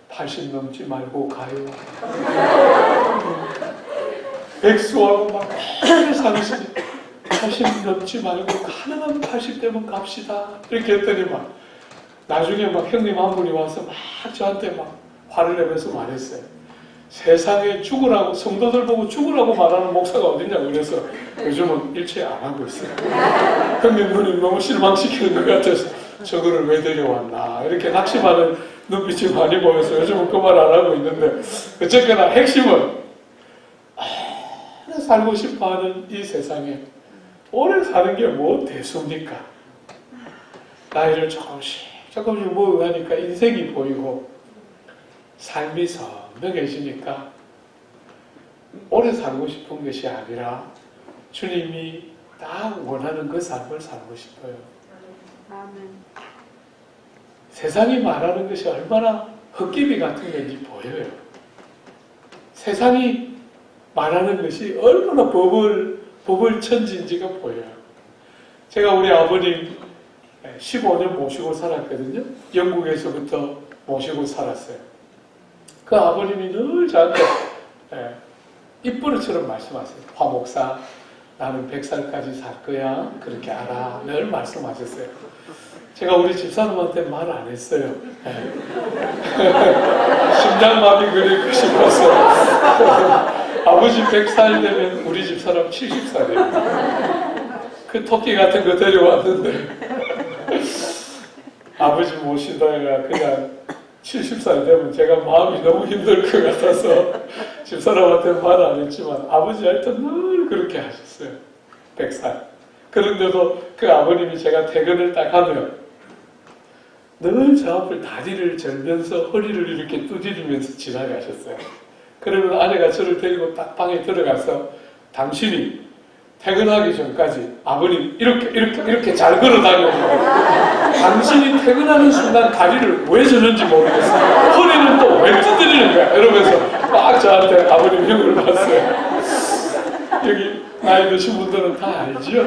80 넘지 말고 가요. 백수하고 막 상심이 80 넘지 말고 가능하면 80대면 갑시다. 이렇게 했더니 막 나중에 막 형님 한 분이 와서 막 저한테 막 화를 내면서 말했어요. 세상에 죽으라고, 성도들 보고 죽으라고 말하는 목사가 어딨냐고. 그래서 요즘은 일체 안 하고 있어요. 형님 누님 너무 실망시키는 것 같아서 저거를 왜 데려왔나 이렇게 낙심하는 눈빛이 많이 보여서 요즘은 그 말 안 하고 있는데, 어쨌거나 핵심은 살고 싶어하는 이 세상에 오래 사는 게 뭐 대수입니까? 나이를 조금씩 먹어가니까 인생이 보이고 삶이 선명해지니까 오래 살고 싶은 것이 아니라 주님이 딱 원하는 그 삶을 살고 싶어요. 아멘. 세상이 말하는 것이 얼마나 헛기비 같은 건지 보여요. 세상이 말하는 것이 얼마나 버벌천지인지가 보여요. 제가 우리 아버님 15년 모시고 살았거든요. 영국에서부터 모시고 살았어요. 그 아버님이 늘 저한테 입버릇처럼 말씀하세요. 화 목사, 나는 100살까지 살 거야. 그렇게 알아. 늘 말씀하셨어요. 제가 우리 집사람한테 말 안 했어요. 심장마비 그리고 싶어서. 아버지 100살 되면 우리 집사람 70살이에요. 그 토끼 같은 거 데려왔는데 아버지 모시다가 그냥 70살 되면 제가 마음이 너무 힘들 것 같아서 집사람한테 말 안 했지만 아버지 하여튼 늘 그렇게 하셨어요. 100살. 그런데도 그 아버님이 제가 퇴근을 딱 하면 늘 저 앞을 다리를 절면서 허리를 이렇게 두드리면서 지나가셨어요. 그러면 아내가 저를 데리고 딱 방에 들어가서 당신이 퇴근하기 전까지 아버님 이렇게 잘 걸어 다녀요. 당신이 퇴근하는 순간 다리를 왜 저는지 모르겠어요. 허리는 또 왜 두드리는 거야. 이러면서 막 저한테 아버님 형을 봤어요. 여기 나이 드신 분들은 다 알지요.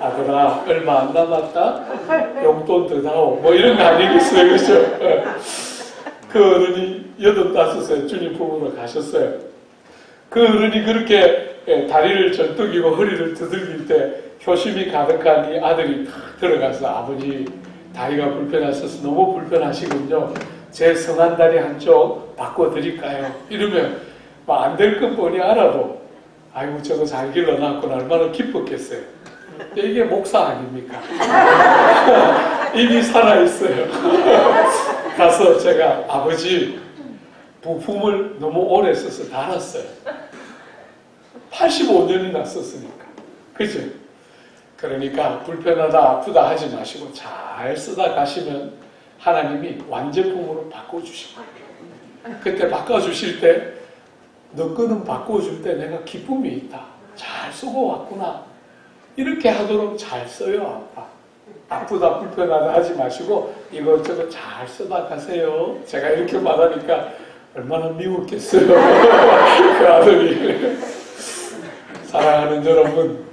아들아 얼마 안 남았다. 용돈 더 다오. 뭐 이런 거 아니겠어요. 그렇죠? 그 어른이 85세 주님 품으로 가셨어요. 그 어른이 그렇게 다리를 절뚝이고 허리를 두들길 때 효심이 가득한 이 아들이 탁 들어가서 아버지 다리가 불편하셔서 너무 불편하시군요. 제 성한 다리 한쪽 바꿔드릴까요? 이러면 안 될 건 뻔히 알아도 아이고 저거 잘 길러놨구나 얼마나 기뻤겠어요. 근데 이게 목사 아닙니까? 이미 살아있어요. 가서 제가 아버지 부품을 너무 오래 써서 달았어요. 85년이나 썼으니까. 그죠? 그러니까 불편하다 아프다 하지 마시고 잘 쓰다 가시면 하나님이 완제품으로 바꿔주실 거예요. 그때 바꿔주실 때 너 거는 바꿔줄 때 내가 기쁨이 있다. 잘 쓰고 왔구나. 이렇게 하도록 잘 써요. 아프다 불편하다 하지 마시고 이것저것 잘 쓰다 가세요. 제가 이렇게 말하니까 얼마나 미웠겠어요. 그 아들이. 사랑하는 여러분,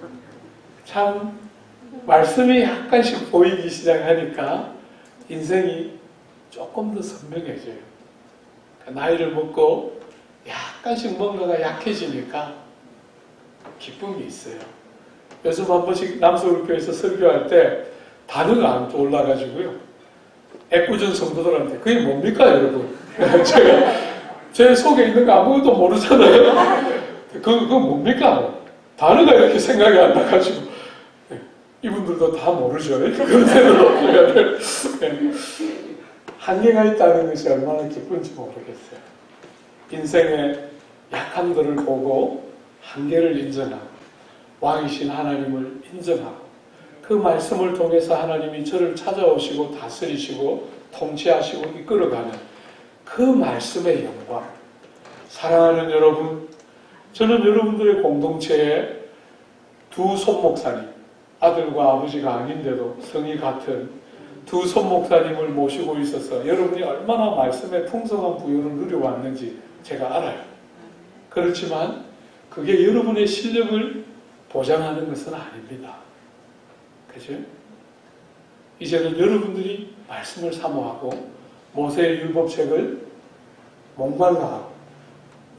참 말씀이 약간씩 보이기 시작하니까 인생이 조금 더 선명해져요. 나이를 먹고 약간씩 뭔가가 약해지니까 기쁨이 있어요. 요즘 한 번씩 남서울교회에서 설교할 때 단어가 안 떠올라가지고요. 애꿎은 성도들한테 그게 뭡니까 여러분? 제가 제 속에 있는 거 아무것도 모르잖아요. 그거 뭡니까? 단어가 이렇게 생각이 안 나가지고 이분들도 다 모르죠. 그런데도 한계가 있다는 것이 얼마나 기쁜지 모르겠어요. 인생의 약함들을 보고 한계를 인정하고 왕이신 하나님을 인정하고 그 말씀을 통해서 하나님이 저를 찾아오시고 다스리시고 통치하시고 이끌어가는 그 말씀의 영광. 사랑하는 여러분, 저는 여러분들의 공동체에 두 손목사님, 아들과 아버지가 아닌데도 성이 같은 두 손목사님을 모시고 있어서 여러분이 얼마나 말씀의 풍성한 부여를 누려왔는지 제가 알아요. 그렇지만 그게 여러분의 실력을 보장하는 것은 아닙니다. 그죠? 이제는 여러분들이 말씀을 사모하고 모세의 율법책을 목말라하고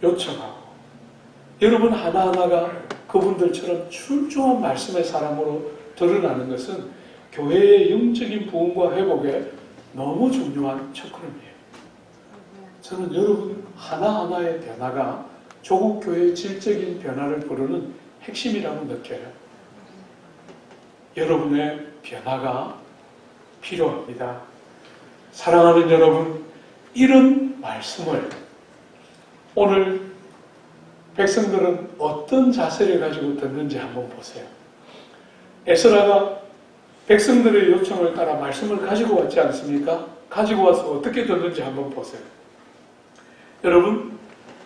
요청하고 여러분 하나하나가 그분들처럼 출중한 말씀의 사람으로 드러나는 것은 교회의 영적인 부흥과 회복에 너무 중요한 첫걸음이에요. 저는 여러분 하나하나의 변화가 조국 교회의 질적인 변화를 부르는 핵심이라고 느껴요. 여러분의 변화가 필요합니다. 사랑하는 여러분, 이런 말씀을 오늘 백성들은 어떤 자세를 가지고 듣는지 한번 보세요. 에스라가 백성들의 요청을 따라 말씀을 가지고 왔지 않습니까? 가지고 와서 어떻게 듣는지 한번 보세요. 여러분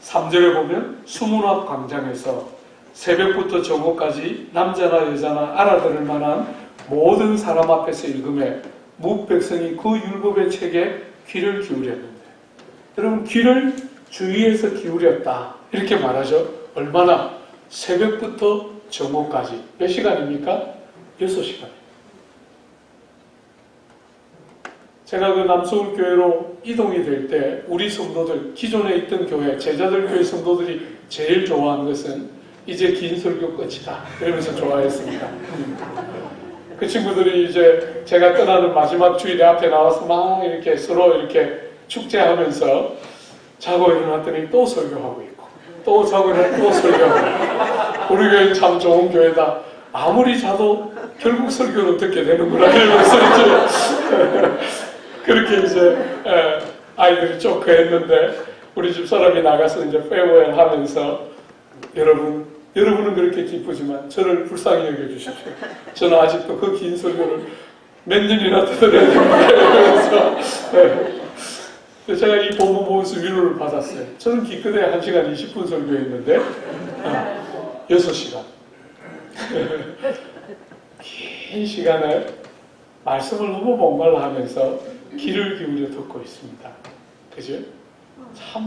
3절에 보면 수문 앞 광장에서 새벽부터 정오까지 남자나 여자나 알아들을 만한 모든 사람 앞에서 읽음에 뭇백성이 그 율법의 책에 귀를 기울였는데, 여러분 귀를 주위에서 기울였다 이렇게 말하죠. 얼마나? 새벽부터 정오까지. 몇 시간입니까? 6시간. 제가 그 남서울교회로 이동이 될 때 우리 성도들, 기존에 있던 교회, 제자들 교회 성도들이 제일 좋아하는 것은 이제 긴 설교 끝이다 이러면서 좋아했습니다. 그 친구들이 이제 제가 떠나는 마지막 주일에 앞에 나와서 막 이렇게 서로 이렇게 축제하면서 자고 일어났더니 또 설교하고 있고 또 자고 일어나서 또 설교하고 우리 교회는 참 좋은 교회다. 아무리 자도 결국 설교는 듣게 되는구나 이러면서 이제 그렇게 이제 아이들이 조크했는데 우리 집 사람이 나가서 이제 페어웰 하면서 여러분 여러분은 그렇게 기쁘지만 저를 불쌍히 여겨주십시오. 저는 아직도 그 긴 설교를 몇 년이나 들어야 됩니다. 그래서 제가 이 본문 보면서 위로를 받았어요. 저는 기껏해 1시간 20분 설교했는데 6시간 긴 시간을 말씀을 너무 목말라 하면서 귀를 기울여 듣고 있습니다. 그죠? 참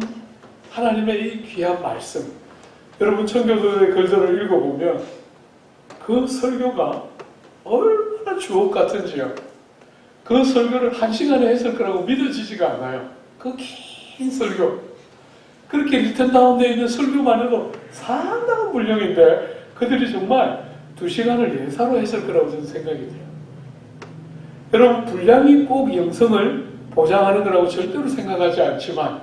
하나님의 이 귀한 말씀, 여러분 청교도의 글들을 읽어보면 그 설교가 얼마나 주옥 같은지요. 그 설교를 1시간에 했을 거라고 믿어지지가 않아요. 그 긴 설교, 그렇게 리턴 다운되어 있는 설교만 해도 상당한 분량인데 그들이 정말 2시간을 예사로 했을 거라고 저는 생각이 돼요. 여러분, 분량이 꼭 영성을 보장하는 거라고 절대로 생각하지 않지만,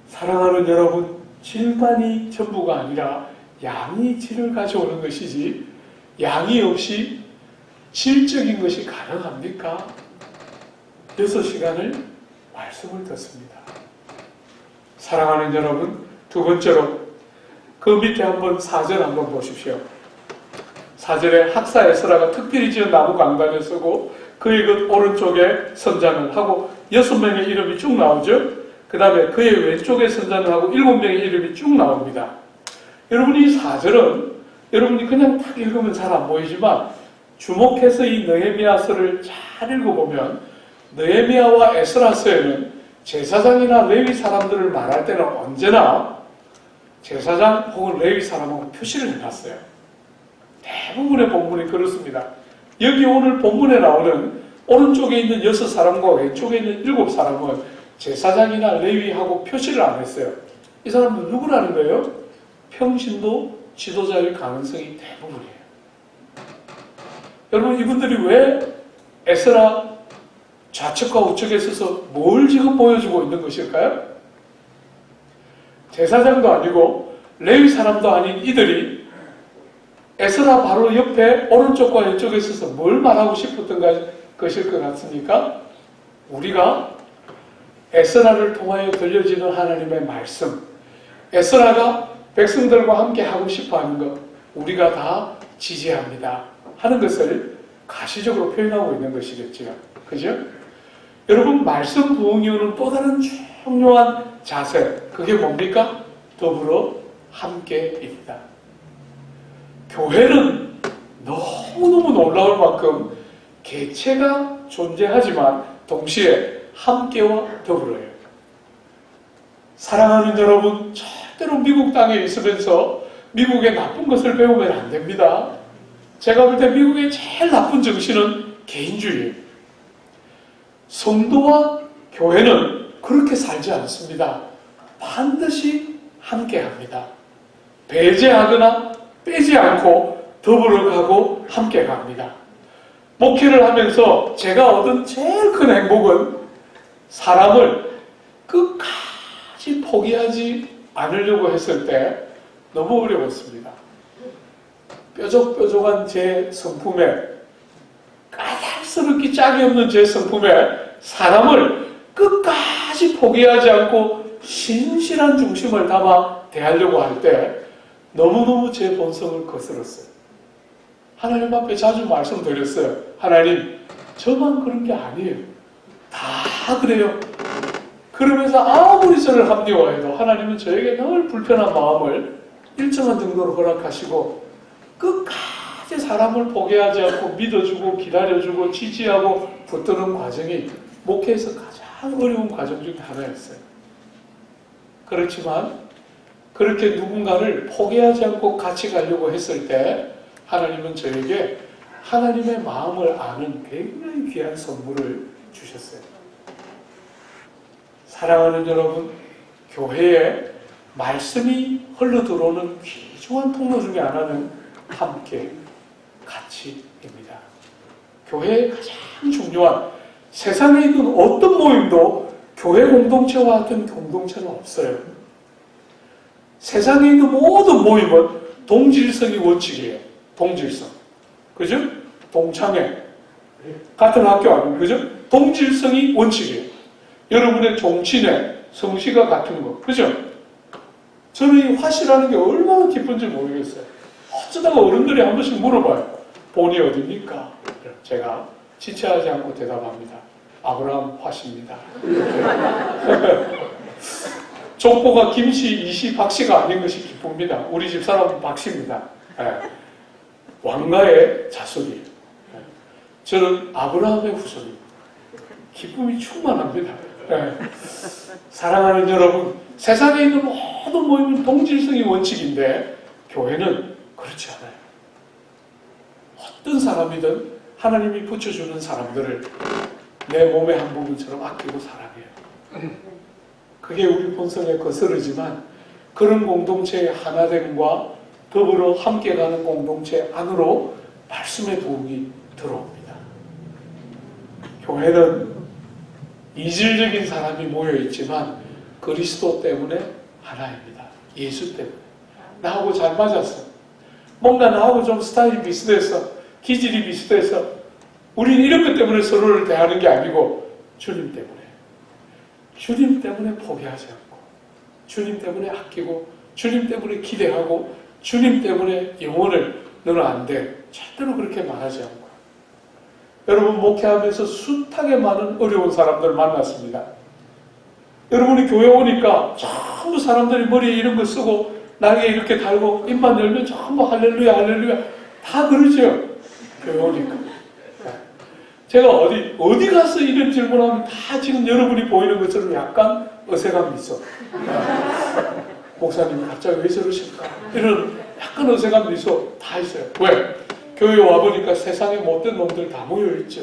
사랑하는 여러분, 질만이 전부가 아니라 양이 질을 가져오는 것이지, 양이 없이 질적인 것이 가능합니까? 6시간을 말씀을 듣습니다. 사랑하는 여러분, 두 번째로 그 밑에 한번 4절 한번 보십시오. 4절에 학사 에스라가 특별히 지은 나무 강단에 서고 그의 그 오른쪽에 선장을 하고 6명의 이름이 쭉 나오죠. 그 다음에 그의 왼쪽에 선장을 하고 7명의 이름이 쭉 나옵니다. 여러분, 이 4절은 여러분이 그냥 딱 읽으면 잘 안 보이지만 주목해서 이 느헤미야서를 잘 읽어보면 느헤미야와 에스라서에는 제사장이나 레위 사람들을 말할 때는 언제나 제사장 혹은 레위 사람하고 표시를 해놨어요. 대부분의 본문이 그렇습니다. 여기 오늘 본문에 나오는 오른쪽에 있는 6사람과 왼쪽에 있는 7사람은 제사장이나 레위하고 표시를 안 했어요. 이 사람은 누구라는 거예요? 평신도 지도자일 가능성이 대부분이에요. 여러분, 이분들이 왜 에스라 좌측과 우측에 서서 뭘 지금 보여주고 있는 것일까요? 제사장도 아니고 레위 사람도 아닌 이들이 에스라 바로 옆에 오른쪽과 왼쪽에 있어서 뭘 말하고 싶었던 것일 것 같습니까? 우리가 에스라를 통하여 들려지는 하나님의 말씀, 에스라가 백성들과 함께 하고 싶어하는 것, 우리가 다 지지합니다 하는 것을 가시적으로 표현하고 있는 것이겠지요. 그죠? 여러분, 말씀 부흥이 오는 또 다른 중요한 자세, 그게 뭡니까? 더불어 함께입니다. 교회는 너무너무 놀라울 만큼 개체가 존재하지만 동시에 함께와 더불어요. 사랑하는 여러분, 절대로 미국 땅에 있으면서 미국의 나쁜 것을 배우면 안 됩니다. 제가 볼 때 미국의 제일 나쁜 정신은 개인주의예요. 성도와 교회는 그렇게 살지 않습니다. 반드시 함께합니다. 배제하거나 빼지 않고 더불어 가고 함께 갑니다. 목회를 하면서 제가 얻은 제일 큰 행복은 사람을 끝까지 포기하지 않으려고 했을 때 너무 어려웠습니다. 뾰족뾰족한 제 성품에, 까닭스럽게 짝이 없는 제 성품에 사람을 끝까지 포기하지 않고 신실한 중심을 담아 대하려고 할 때 너무너무 제 본성을 거스렀어요. 하나님 앞에 자주 말씀드렸어요. 하나님, 저만 그런 게 아니에요. 다 그래요. 그러면서 아무리 저를 합리화해도 하나님은 저에게 늘 불편한 마음을 일정한 정도로 허락하시고 끝까지 사람을 포기하지 않고 믿어주고 기다려주고 지지하고 붙드는 과정이 목회에서 가장 어려운 과정 중에 하나였어요. 그렇지만 그렇게 누군가를 포기하지 않고 같이 가려고 했을 때 하나님은 저에게 하나님의 마음을 아는 굉장히 귀한 선물을 주셨어요. 사랑하는 여러분, 교회에 말씀이 흘러들어오는 귀중한 통로 중에 하나는 함께, 같이입니다. 교회의 가장 중요한, 세상에 있는 어떤 모임도 교회 공동체와 같은 공동체는 없어요. 세상에 있는 모든 모임은 동질성이 원칙이에요. 동질성. 그죠? 동창회. 같은 학교 아니면, 그죠? 동질성이 원칙이에요. 여러분의 종친회, 성씨가 같은 거. 그죠? 저는 이 화씨라는 게 얼마나 기쁜지 모르겠어요. 어쩌다가 어른들이 한 번씩 물어봐요. 본이 어디입니까? 제가 지체하지 않고 대답합니다. 아브라함 화씨입니다. 족보가 김씨, 이씨, 박씨가 아닌 것이 기쁩니다. 우리 집사람은 박씨입니다. 왕가의 자손이에요. 저는 아브라함의 후손입니다. 기쁨이 충만합니다. 사랑하는 여러분, 세상에 있는 모든 모임은 동질성이 원칙인데 교회는 그렇지 않아요. 어떤 사람이든 하나님이 붙여주는 사람들을 내 몸의 한 부분처럼 아끼고 사랑해요. 그게 우리 본성에 거스르지만 그런 공동체의 하나됨과 더불어 함께 가는 공동체 안으로 말씀의 부흥이 들어옵니다. 교회는 이질적인 사람이 모여있지만 그리스도 때문에 하나입니다. 예수 때문에. 나하고 잘 맞았어. 뭔가 나하고 좀 스타일이 비슷해서, 기질이 비슷해서 우리는 이런 것 때문에 서로를 대하는 게 아니고 주님 때문에. 주님 때문에 포기하지 않고, 주님 때문에 아끼고, 주님 때문에 기대하고, 주님 때문에 영혼을 너는 안 돼. 절대로 그렇게 말하지 않고. 여러분, 목회하면서 숱하게 많은 어려운 사람들 만났습니다. 여러분이 교회 오니까 전부 사람들이 머리에 이런 거 쓰고 날개 이렇게 달고 입만 열면 전부 할렐루야 할렐루야 다 그러죠. 교회 오니까. 제가 어디 가서 이런 질문하면 다 지금 여러분이 보이는 것처럼 약간 어색함이 있어. 목사님 갑자기 왜 저러실까? 이런 약간 어색함이 있어. 다 있어요. 왜? 교회 와보니까 세상에 못된 놈들 다 모여있죠.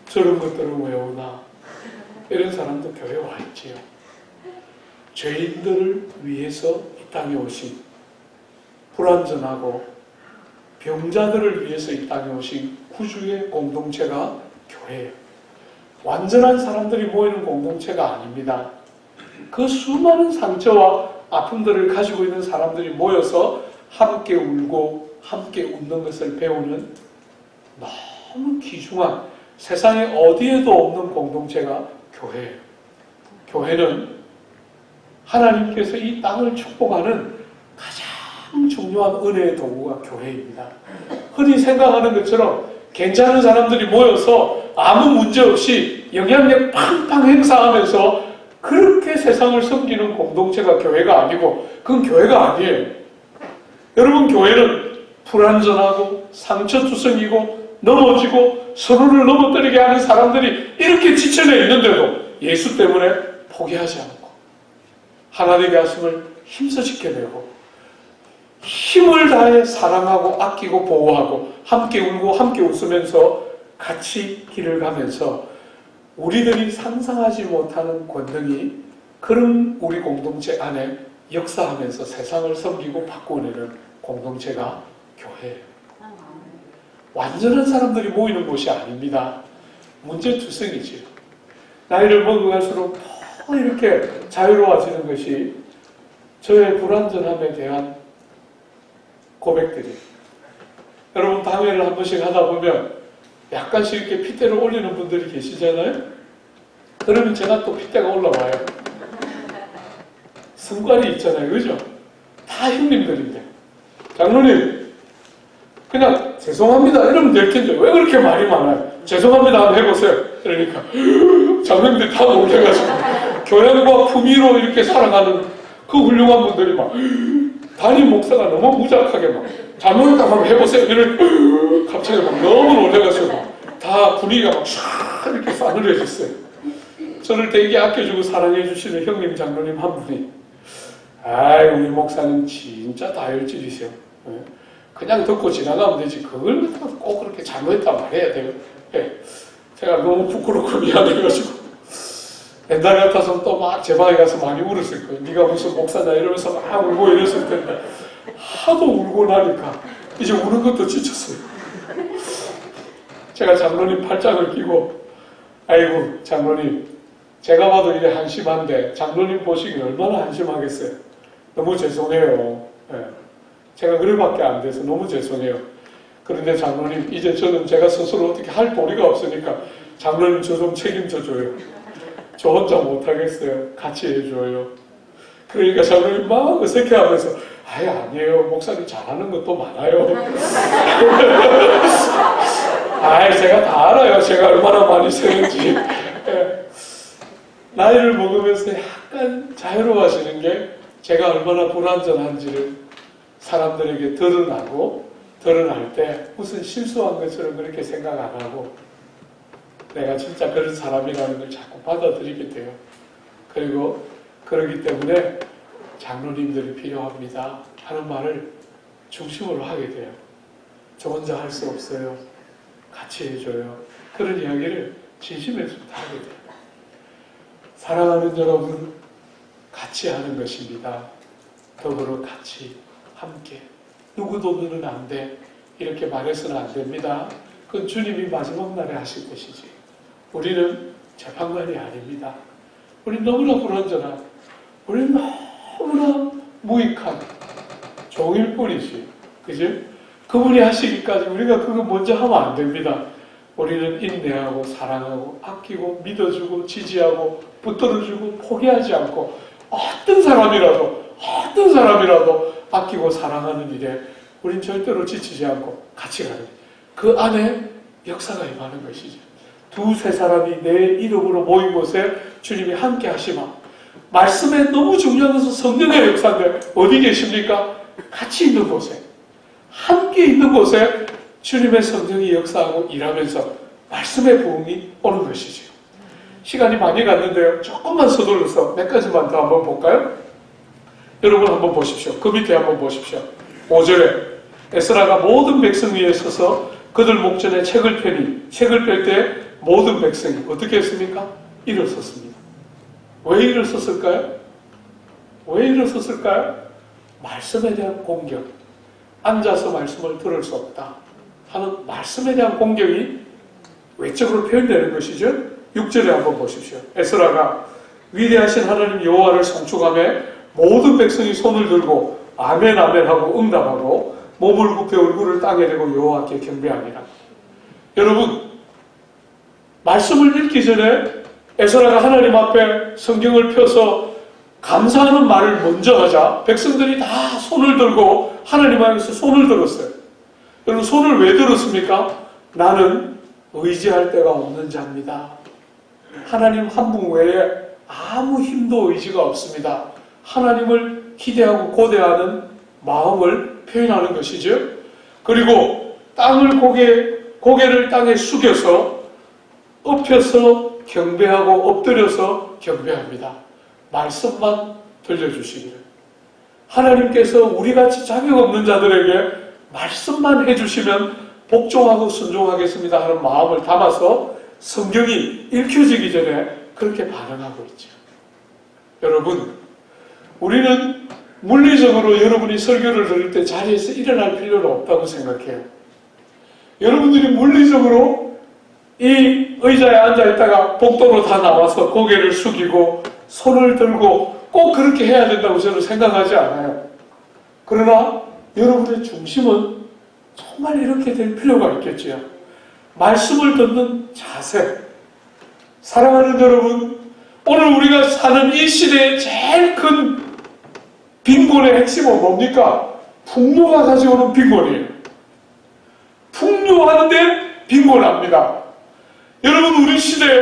저런 것들을 왜 오나? 이런 사람도 교회에 와있지요. 죄인들을 위해서 이 땅에 오신, 불완전하고 병자들을 위해서 이 땅에 오신 구주의 공동체가 교회예요. 완전한 사람들이 모이는 공동체가 아닙니다. 그 수많은 상처와 아픔들을 가지고 있는 사람들이 모여서 함께 울고 함께 웃는 것을 배우는 너무 귀중한 세상에 어디에도 없는 공동체가 교회예요. 교회는 하나님께서 이 땅을 축복하는 가장 중요한 은혜의 도구가 교회입니다. 흔히 생각하는 것처럼 괜찮은 사람들이 모여서 아무 문제 없이 영향력 팡팡 행사하면서 그렇게 세상을 섬기는 공동체가 교회가 아니고 그건 교회가 아니에요. 여러분, 교회는 불완전하고 상처투성이고 넘어지고 서로를 넘어뜨리게 하는 사람들이 이렇게 지쳐내 있는데도 예수 때문에 포기하지 않고 하나님의 말씀을 힘써 지켜내고 힘을 다해 사랑하고 아끼고 보호하고 함께 울고 함께 웃으면서 같이 길을 가면서 우리들이 상상하지 못하는 권능이 그런 우리 공동체 안에 역사하면서 세상을 섬기고 바꾸어내는 공동체가 교회예요. 완전한 사람들이 모이는 곳이 아닙니다. 문제투성이지요. 나이를 먹어갈수록 더 이렇게 자유로워지는 것이 저의 불완전함에 대한 고백들이에요. 여러분, 방해를 한 번씩 하다 보면 약간씩 이렇게 핏대를 올리는 분들이 계시잖아요. 그러면 제가 또 핏대가 올라와요. 성깔이 있잖아요. 그죠? 다 형님들인데. 장로님, 그냥 죄송합니다 이러면 될 텐데 왜 그렇게 말이 많아요? 죄송합니다 한번 해보세요. 그러니까 장로님들이 다 놀래가지고 교양과 품위로 이렇게 살아가는 그 훌륭한 분들이 막 담임 목사가 너무 무작하게 막 장로님 한번 해보세요 이런 갑자기 막 너무 놀래가지고 다 분위기가 막 싹 이렇게 싸늘해졌어요. 저를 되게 아껴주고 사랑해주시는 형님 장로님 한 분이 아이 우리 목사님 진짜 다혈질이세요. 그냥 듣고 지나가면 되지 그걸 꼭 그렇게 잘못했다 말해야 돼요. 제가 너무 부끄럽고 미안해가지고 옛날 같아서 또 막 제 방에 가서 많이 울었을 거예요. 네가 무슨 목사냐 이러면서 막 울고 이랬을 텐데 하도 울고 나니까 이제 우는 것도 지쳤어요. 제가 장로님 팔짱을 끼고 아이고 장로님 제가 봐도 이게 한심한데 장로님 보시기 얼마나 한심하겠어요. 너무 죄송해요. 제가 그래밖에 안 돼서 너무 죄송해요. 그런데 장로님 이제 저는 제가 스스로 어떻게 할 도리가 없으니까 장로님 저 좀 책임져 줘요. 저 혼자 못하겠어요. 같이 해줘요. 그러니까 장로님 막 어색해하면서 아니에요. 목사님 잘하는 것도 많아요. 제가 다 알아요. 제가 얼마나 많이 세는지. 나이를 먹으면서 약간 자유로워지는 게 제가 얼마나 불완전한지를 사람들에게 드러날 때 무슨 실수한 것처럼 그렇게 생각 안 하고 내가 진짜 그런 사람이라는 걸 자꾸 받아들이게 돼요. 그리고 그러기 때문에 장로님들이 필요합니다 하는 말을 중심으로 하게 돼요. 저 혼자 할 수 없어요. 같이 해줘요. 그런 이야기를 진심에서 하게 돼요. 사랑하는 여러분, 같이 하는 것입니다. 더불어 같이 함께. 누구도 너는 안 돼. 이렇게 말해서는 안 됩니다. 그건 주님이 마지막 날에 하실 것이지. 우리는 재판관이 아닙니다. 우리는 너무나 불완전한, 우리는 너무나 무익한 종일 뿐이지. 그죠? 그분이 하시기까지 우리가 그거 먼저 하면 안 됩니다. 우리는 인내하고 사랑하고 아끼고 믿어주고 지지하고 붙들어주고 포기하지 않고 어떤 사람이라도 아끼고 사랑하는 일에 우린 절대로 지치지 않고 같이 가는 거예요. 그 안에 역사가 임하는 것이죠. 두세 사람이 내 이름으로 모인 곳에 주님이 함께 하시마. 말씀에 너무 중요한 것은 성령의 역사인데 어디 계십니까? 같이 있는 곳에, 함께 있는 곳에 주님의 성령이 역사하고 일하면서 말씀의 부흥이 오는 것이죠. 시간이 많이 갔는데요. 조금만 서둘러서 몇 가지만 더 한번 볼까요? 여러분 한번 보십시오. 그 밑에 한번 보십시오. 5절에 에스라가 모든 백성 위에 서서 그들 목전에 책을 펴니 책을 펼 때 모든 백성이 어떻게 했습니까? 일어섰습니다. 왜 일어섰을까요? 왜 일어섰을까요? 말씀에 대한 공격. 앉아서 말씀을 들을 수 없다 하는 말씀에 대한 공격이 외적으로 표현되는 것이죠. 6절에 한번 보십시오. 에스라가 위대하신 하나님 여호와를 송축하며 모든 백성이 손을 들고 아멘 아멘 하고 응답하고 몸을 굽혀 얼굴을 땅에 대고 여호와께 경배하니라. 여러분, 말씀을 읽기 전에 에스라가 하나님 앞에 성경을 펴서 감사하는 말을 먼저 하자 백성들이 다 손을 들고 하나님 앞에서 손을 들었어요. 여러분, 손을 왜 들었습니까? 나는 의지할 데가 없는 자입니다. 하나님 한 분 외에 아무 힘도 의지가 없습니다. 하나님을 기대하고 고대하는 마음을 표현하는 것이죠. 그리고 고개를 땅에 숙여서 엎혀서 경배하고 엎드려서 경배합니다. 말씀만 들려주시기를. 하나님께서 우리같이 자격 없는 자들에게 말씀만 해주시면 복종하고 순종하겠습니다 하는 마음을 담아서 성경이 읽혀지기 전에 그렇게 반응하고 있죠. 여러분, 우리는 물리적으로 여러분이 설교를 들을 때 자리에서 일어날 필요는 없다고 생각해요. 여러분들이 물리적으로 이 의자에 앉아있다가 복도로 다 나와서 고개를 숙이고 손을 들고 꼭 그렇게 해야 된다고 저는 생각하지 않아요. 그러나 여러분의 중심은 정말 이렇게 될 필요가 있겠지요. 말씀을 듣는 자세. 사랑하는 여러분, 오늘 우리가 사는 이 시대의 제일 큰 빈곤의 핵심은 뭡니까? 풍요가 가져오는 빈곤이에요. 풍요한데 빈곤합니다. 여러분, 우리 시대에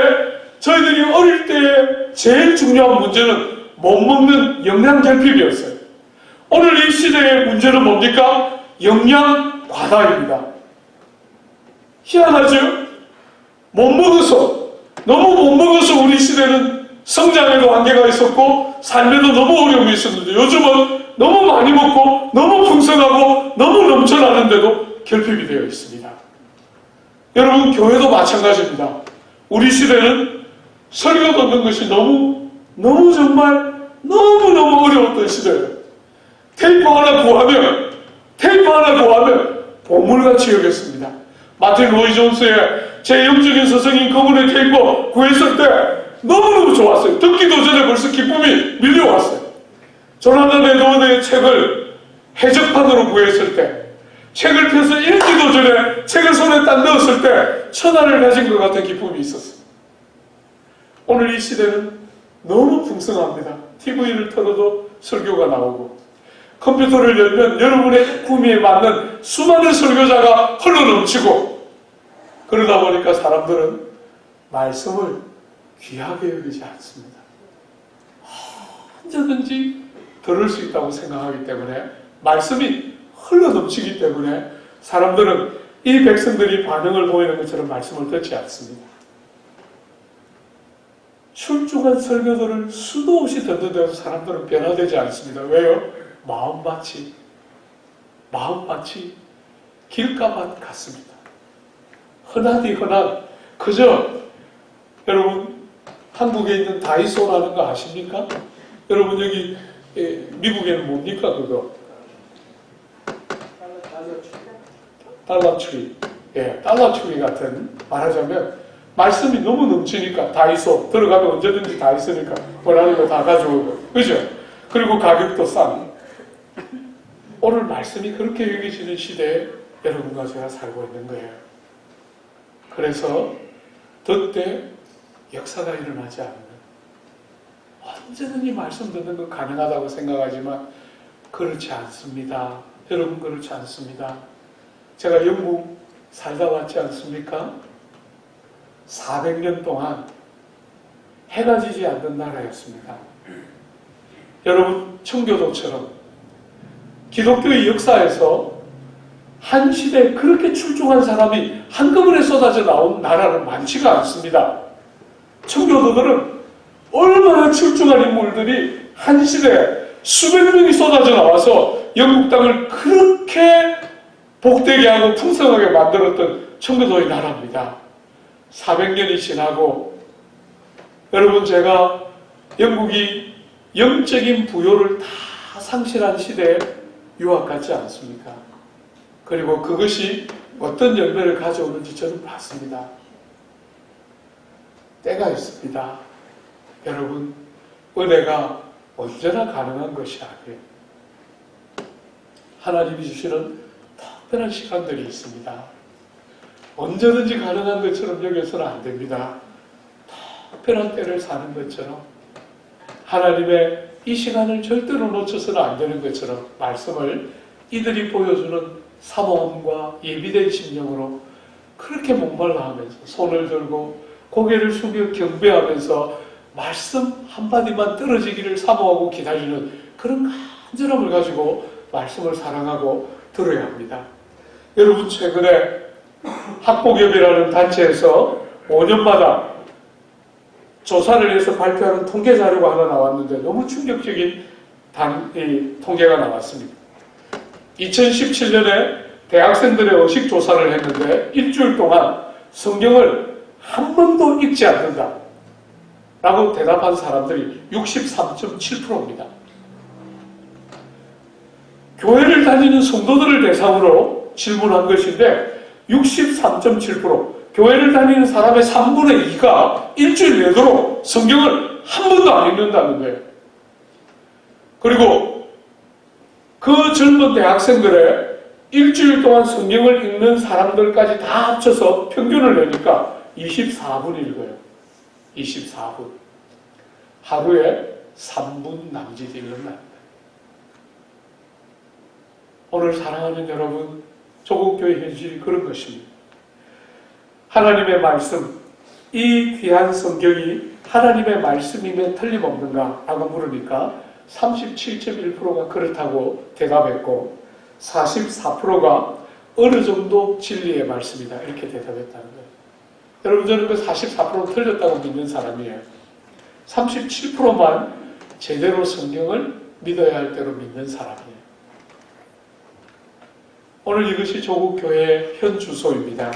저희들이 어릴 때 제일 중요한 문제는 못 먹는 영양결핍이었어요. 오늘 이 시대의 문제는 뭡니까? 영양 과다입니다. 희한하죠? 너무 못 먹어서 우리 시대는 성장에도 한계가 있었고 삶에도 너무 어려움이 있었는데 요즘은 너무 많이 먹고 너무 풍성하고 너무 넘쳐나는데도 결핍이 되어 있습니다. 여러분, 교회도 마찬가지입니다. 우리 시대는 설교 듣는 것이 너무 어려웠던 시대예요. 테이프 하나 구하면 보물같이 여겼습니다. 마틴 로이 존스의 제 영적인 스승인 그분의 테이프 구했을 때 너무너무 좋았어요. 듣기도 전에 벌써 기쁨이 밀려왔어요. 조나단 에드워드의 책을 해적판으로 구했을 때, 책을 펴서 읽기도 전에 책을 손에 딱 넣었을 때 천하를 가진 것 같은 기쁨이 있었어요. 오늘 이 시대는 너무 풍성합니다. TV를 틀어도 설교가 나오고, 컴퓨터를 열면 여러분의 구미에 맞는 수많은 설교자가 흘러넘치고, 그러다 보니까 사람들은 말씀을 귀하게 여기지 않습니다. 언제든지 들을 수 있다고 생각하기 때문에, 말씀이 흘러넘치기 때문에 사람들은 이 백성들이 반응을 보이는 것처럼 말씀을 듣지 않습니다. 출중한 설교들을 수도 없이 듣는데도 사람들은 변화되지 않습니다. 왜요? 마음밭이 길가밭 같습니다. 흔하디 흔한, 그저 여러분 한국에 있는 다이소라는 거 아십니까? 여러분 여기 미국에는 뭡니까 그거? 달러트리. 달러트리 같은, 말하자면 말씀이 너무 넘치니까 다이소 들어가면 언제든지 다 있으니까 원하는 거 다 가져오고, 그죠? 그리고 가격도 싼. 오늘 말씀이 그렇게 여기지는 시대에 여러분과 제가 살고 있는 거예요. 그래서 듣되 역사가 일어나지 않는, 언제든지 말씀 듣는 건 가능하다고 생각하지만 그렇지 않습니다. 여러분, 그렇지 않습니다. 제가 영국 살다 왔지 않습니까? 400년 동안 해가 지지 않는 나라였습니다. 여러분, 청교도처럼 기독교의 역사에서 한 시대에 그렇게 출중한 사람이 한꺼번에 쏟아져 나온 나라는 많지가 않습니다. 청교도들은 얼마나 출중한 인물들이 한 시대에 수백 명이 쏟아져 나와서 영국 땅을 그렇게 복되게 하고 풍성하게 만들었던 청교도의 나라입니다. 400년이 지나고, 여러분, 제가 영국이 영적인 부요를 다 상실한 시대에 유학 같지 않습니까? 그리고 그것이 어떤 열매를 가져오는지 저는 봤습니다. 때가 있습니다. 여러분, 은혜가 언제나 가능한 것이 아니에요. 하나님이 주시는 특별한 시간들이 있습니다. 언제든지 가능한 것처럼 여겨서는 안 됩니다. 특별한 때를 사는 것처럼, 하나님의 이 시간을 절대로 놓쳐서는 안 되는 것처럼 말씀을 이들이 보여주는 사모함과 예비된 심령으로 그렇게 목말라 하면서 손을 들고 고개를 숙여 경배하면서 말씀 한마디만 떨어지기를 사모하고 기다리는 그런 간절함을 가지고 말씀을 사랑하고 들어야 합니다. 여러분, 최근에 학복협이라는 단체에서 5년마다 조사를 해서 발표하는 통계 자료가 하나 나왔는데 너무 충격적인 통계가 나왔습니다. 2017년에 대학생들의 의식 조사를 했는데 일주일 동안 성경을 한 번도 읽지 않는다 라고 대답한 사람들이 63.7%입니다. 교회를 다니는 성도들을 대상으로 질문한 것인데 63.7%, 교회를 다니는 사람의 3분의 2가 일주일 내도록 성경을 한 번도 안 읽는다는 거예요. 그리고 그 젊은 대학생들의 일주일 동안 성경을 읽는 사람들까지 다 합쳐서 평균을 내니까 24분 읽어요. 24분. 하루에 3분 남짓 읽는다. 오늘 사랑하는 여러분, 조국교회 현실이 그런 것입니다. 하나님의 말씀, 이 귀한 성경이 하나님의 말씀이면 틀림없는가? 라고 물으니까 37.1%가 그렇다고 대답했고 44%가 어느 정도 진리의 말씀이다 이렇게 대답했다는 거예요. 여러분, 저는 그 44% 틀렸다고 믿는 사람이에요. 37%만 제대로 성경을 믿어야 할 대로 믿는 사람이에요. 오늘 이것이 조국교회의 현 주소입니다.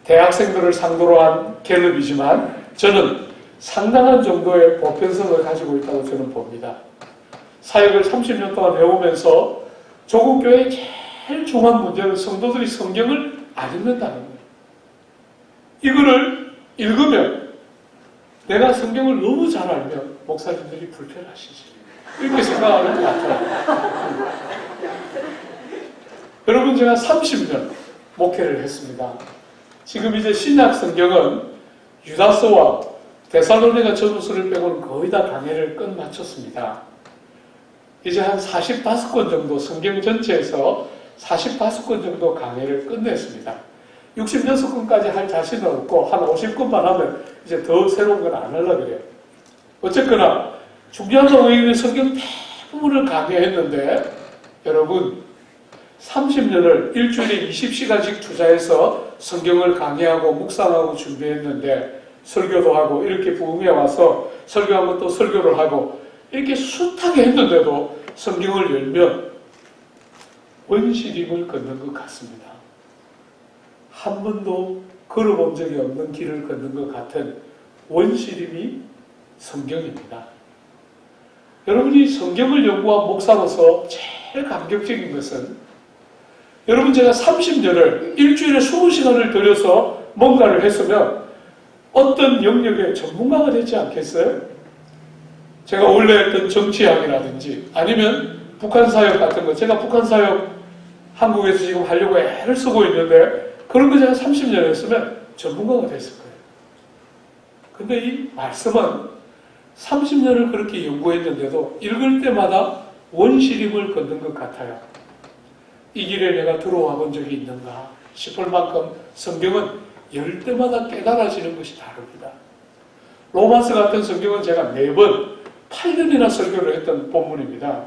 대학생들을 상대로 한 갤럽이지만 저는 상당한 정도의 보편성을 가지고 있다고 저는 봅니다. 사역을 30년 동안 해오면서 조국교회의 제일 중요한 문제는 성도들이 성경을 안 읽는다는 거예요. 이거를 읽으면 내가 성경을 너무 잘 알면 목사님들이 불편하시지 이렇게 생각하는 것 같아요. 여러분, 제가 30년 목회를 했습니다. 지금 이제 신약 성경은 유다서와 데살로니가 전후서를 빼고는 거의 다 강해를 끝마쳤습니다. 이제 한 45권 정도 성경 전체에서 45권 정도 강의를 끝냈습니다. 66권까지 할 자신은 없고 한 50권만 하면 이제 더 새로운 건 안 하려고 그래요. 어쨌거나 중요한 의미는 성경 대부분을 강의했는데 여러분 30년을 일주일에 20시간씩 투자해서 성경을 강의하고 묵상하고 준비했는데 설교도 하고 이렇게 부흥에 와서 설교하고 또 설교를 하고 이렇게 숱하게 했는데도 성경을 열면 원시림을 걷는 것 같습니다. 한 번도 걸어본 적이 없는 길을 걷는 것 같은 원시림이 성경입니다. 여러분이 성경을 연구한 목사로서 제일 감격적인 것은 여러분 제가 30년을 일주일에 20시간을 들여서 뭔가를 했으면 어떤 영역의 전문가가 되지 않겠어요? 제가 원래 했던 정치학이라든지 아니면 북한 사역 같은 거, 제가 북한 사역 한국에서 지금 하려고 애를 쓰고 있는데 그런 거 제가 30년 했으면 전문가가 됐을 거예요. 근데 이 말씀은 30년을 그렇게 연구했는데도 읽을 때마다 원시림을 걷는 것 같아요. 이 길에 내가 들어와 본 적이 있는가 싶을 만큼 성경은 열 때마다 깨달아지는 것이 다릅니다. 로마서 같은 성경은 제가 4번, 8년이나 설교를 했던 본문입니다.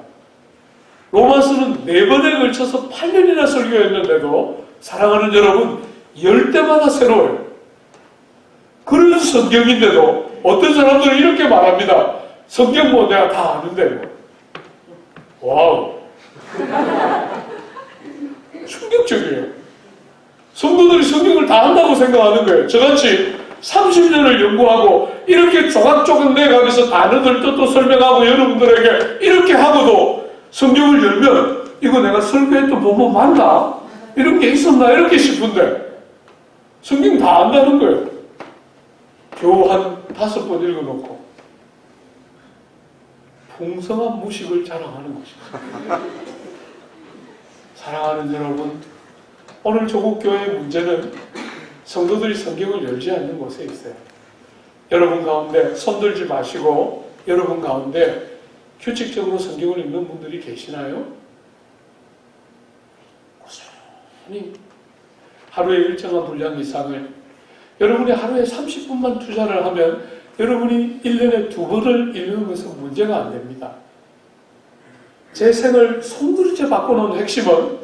로마서는 4번에 걸쳐서 8년이나 설교했는데도 사랑하는 여러분, 열 때마다 새로워요. 그런 성경인데도 어떤 사람들은 이렇게 말합니다. 성경 뭐 내가 다 아는데. 와우. 충격적이에요. 성도들이 성경을 다 안다고 생각하는 거예요. 저같이 30년을 연구하고 이렇게 조각조각 내가면서 단어들 뜻도 설명하고 여러분들에게 이렇게 하고도 성경을 열면 이거 내가 설교했던 부분 맞나? 이런 게 있었나? 이렇게 싶은데 성경 다 안다는 거예요. 겨우 한 5번 읽어놓고 풍성한 무식을 자랑하는 것입니다. 사랑하는 여러분, 오늘 조국 교회의 문제는 성도들이 성경을 열지 않는 곳에 있어요. 여러분 가운데 손들지 마시고 여러분 가운데 규칙적으로 성경을 읽는 분들이 계시나요? 꾸준히 하루에 일정한 분량 이상을 여러분이 하루에 30분만 투자를 하면 여러분이 1년에 2번을 읽는 것은 문제가 안 됩니다. 제 생을 송두리째 바꿔놓은 핵심은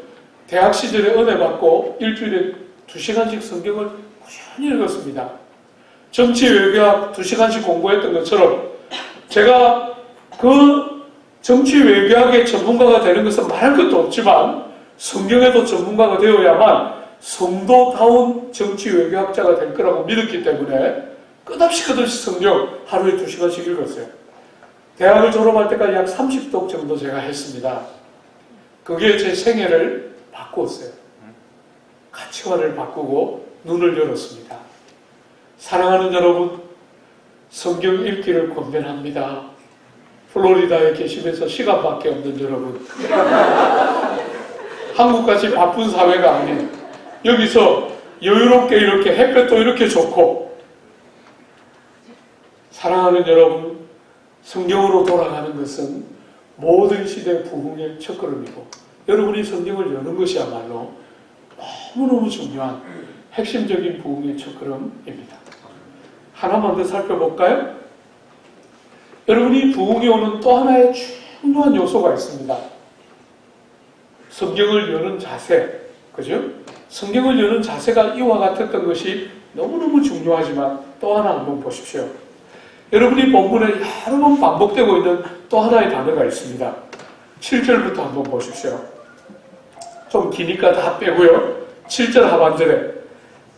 대학 시절에 은혜 받고 일주일에 2시간씩 성경을 꾸준히 읽었습니다. 정치 외교학 2시간씩 공부했던 것처럼 제가 그 정치 외교학의 전문가가 되는 것은 말할 것도 없지만 성경에도 전문가가 되어야만 성도다운 정치 외교학자가 될 거라고 믿었기 때문에 끝없이 성경 하루에 2시간씩 읽었어요. 대학을 졸업할 때까지 약 30독 정도 제가 했습니다. 그게 제 생애를 바꾸었어요. 가치관을 바꾸고 눈을 열었습니다. 사랑하는 여러분, 성경 읽기를 권면합니다. 플로리다에 계시면서 시간밖에 없는 여러분, 한국같이 바쁜 사회가 아닌 여기서 여유롭게 이렇게 햇볕도 이렇게 좋고 사랑하는 여러분, 성경으로 돌아가는 것은 모든 시대 부흥의 첫걸음이고 여러분이 성경을 여는 것이야말로 너무너무 중요한 핵심적인 부흥의 첫걸음입니다. 하나만 더 살펴볼까요? 여러분이 부흥이 오는 또 하나의 중요한 요소가 있습니다. 성경을 여는 자세, 그죠? 성경을 여는 자세가 이와 같았던 것이 너무너무 중요하지만 또 하나 한번 보십시오. 여러분이 본문에 여러 번 반복되고 있는 또 하나의 단어가 있습니다. 7절부터 한번 보십시오. 좀 기니까 다 빼고요. 7절 하반절에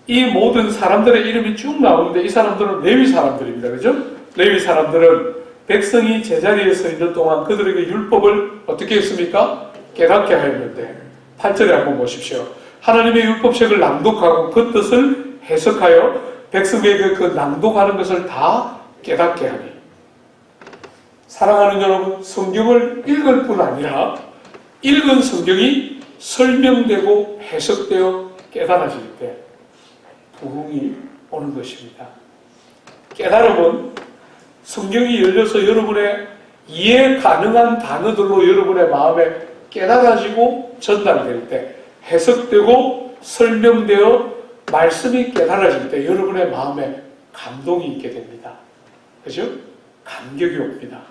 이 모든 사람들의 이름이 쭉 나오는데 이 사람들은 레위 사람들입니다. 그죠? 레위 사람들은 백성이 제자리에 서 있는 동안 그들에게 율법을 어떻게 했습니까? 깨닫게 하였는데 8절에 한번 보십시오. 하나님의 율법책을 낭독하고 그 뜻을 해석하여 백성에게 그 낭독하는 것을 다 깨닫게 하니. 사랑하는 여러분, 성경을 읽을 뿐 아니라 읽은 성경이 설명되고 해석되어 깨달아질 때 부흥이 오는 것입니다. 깨달음은 성경이 열려서 여러분의 이해 가능한 단어들로 여러분의 마음에 깨달아지고 전달될 때, 해석되고 설명되어 말씀이 깨달아질 때 여러분의 마음에 감동이 있게 됩니다. 그죠? 감격이 옵니다.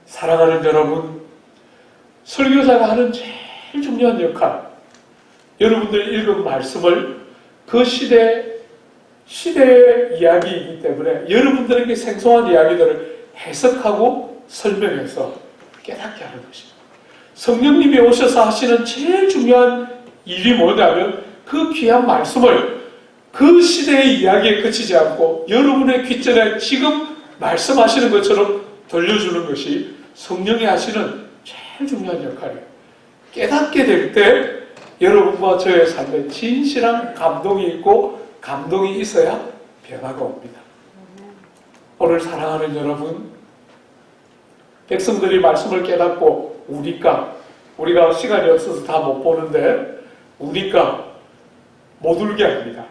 사랑하는 여러분, 설교자가 하는 제일 중요한 역할, 여러분들이 읽은 말씀을 그 시대의 이야기이기 때문에 여러분들에게 생소한 이야기들을 해석하고 설명해서 깨닫게 하는 것입니다. 성령님이 오셔서 하시는 제일 중요한 일이 뭐냐면 그 귀한 말씀을 그 시대의 이야기에 그치지 않고 여러분의 귓전에 지금 말씀하시는 것처럼 들려주는 것이 성령이 하시는 제일 중요한 역할이에요. 깨닫게 될 때 여러분과 저의 삶에 진실한 감동이 있고 감동이 있어야 변화가 옵니다. 오늘 사랑하는 여러분, 백성들이 말씀을 깨닫고 우리가 시간이 없어서 다 못 보는데 우니까 못 울게 합니다.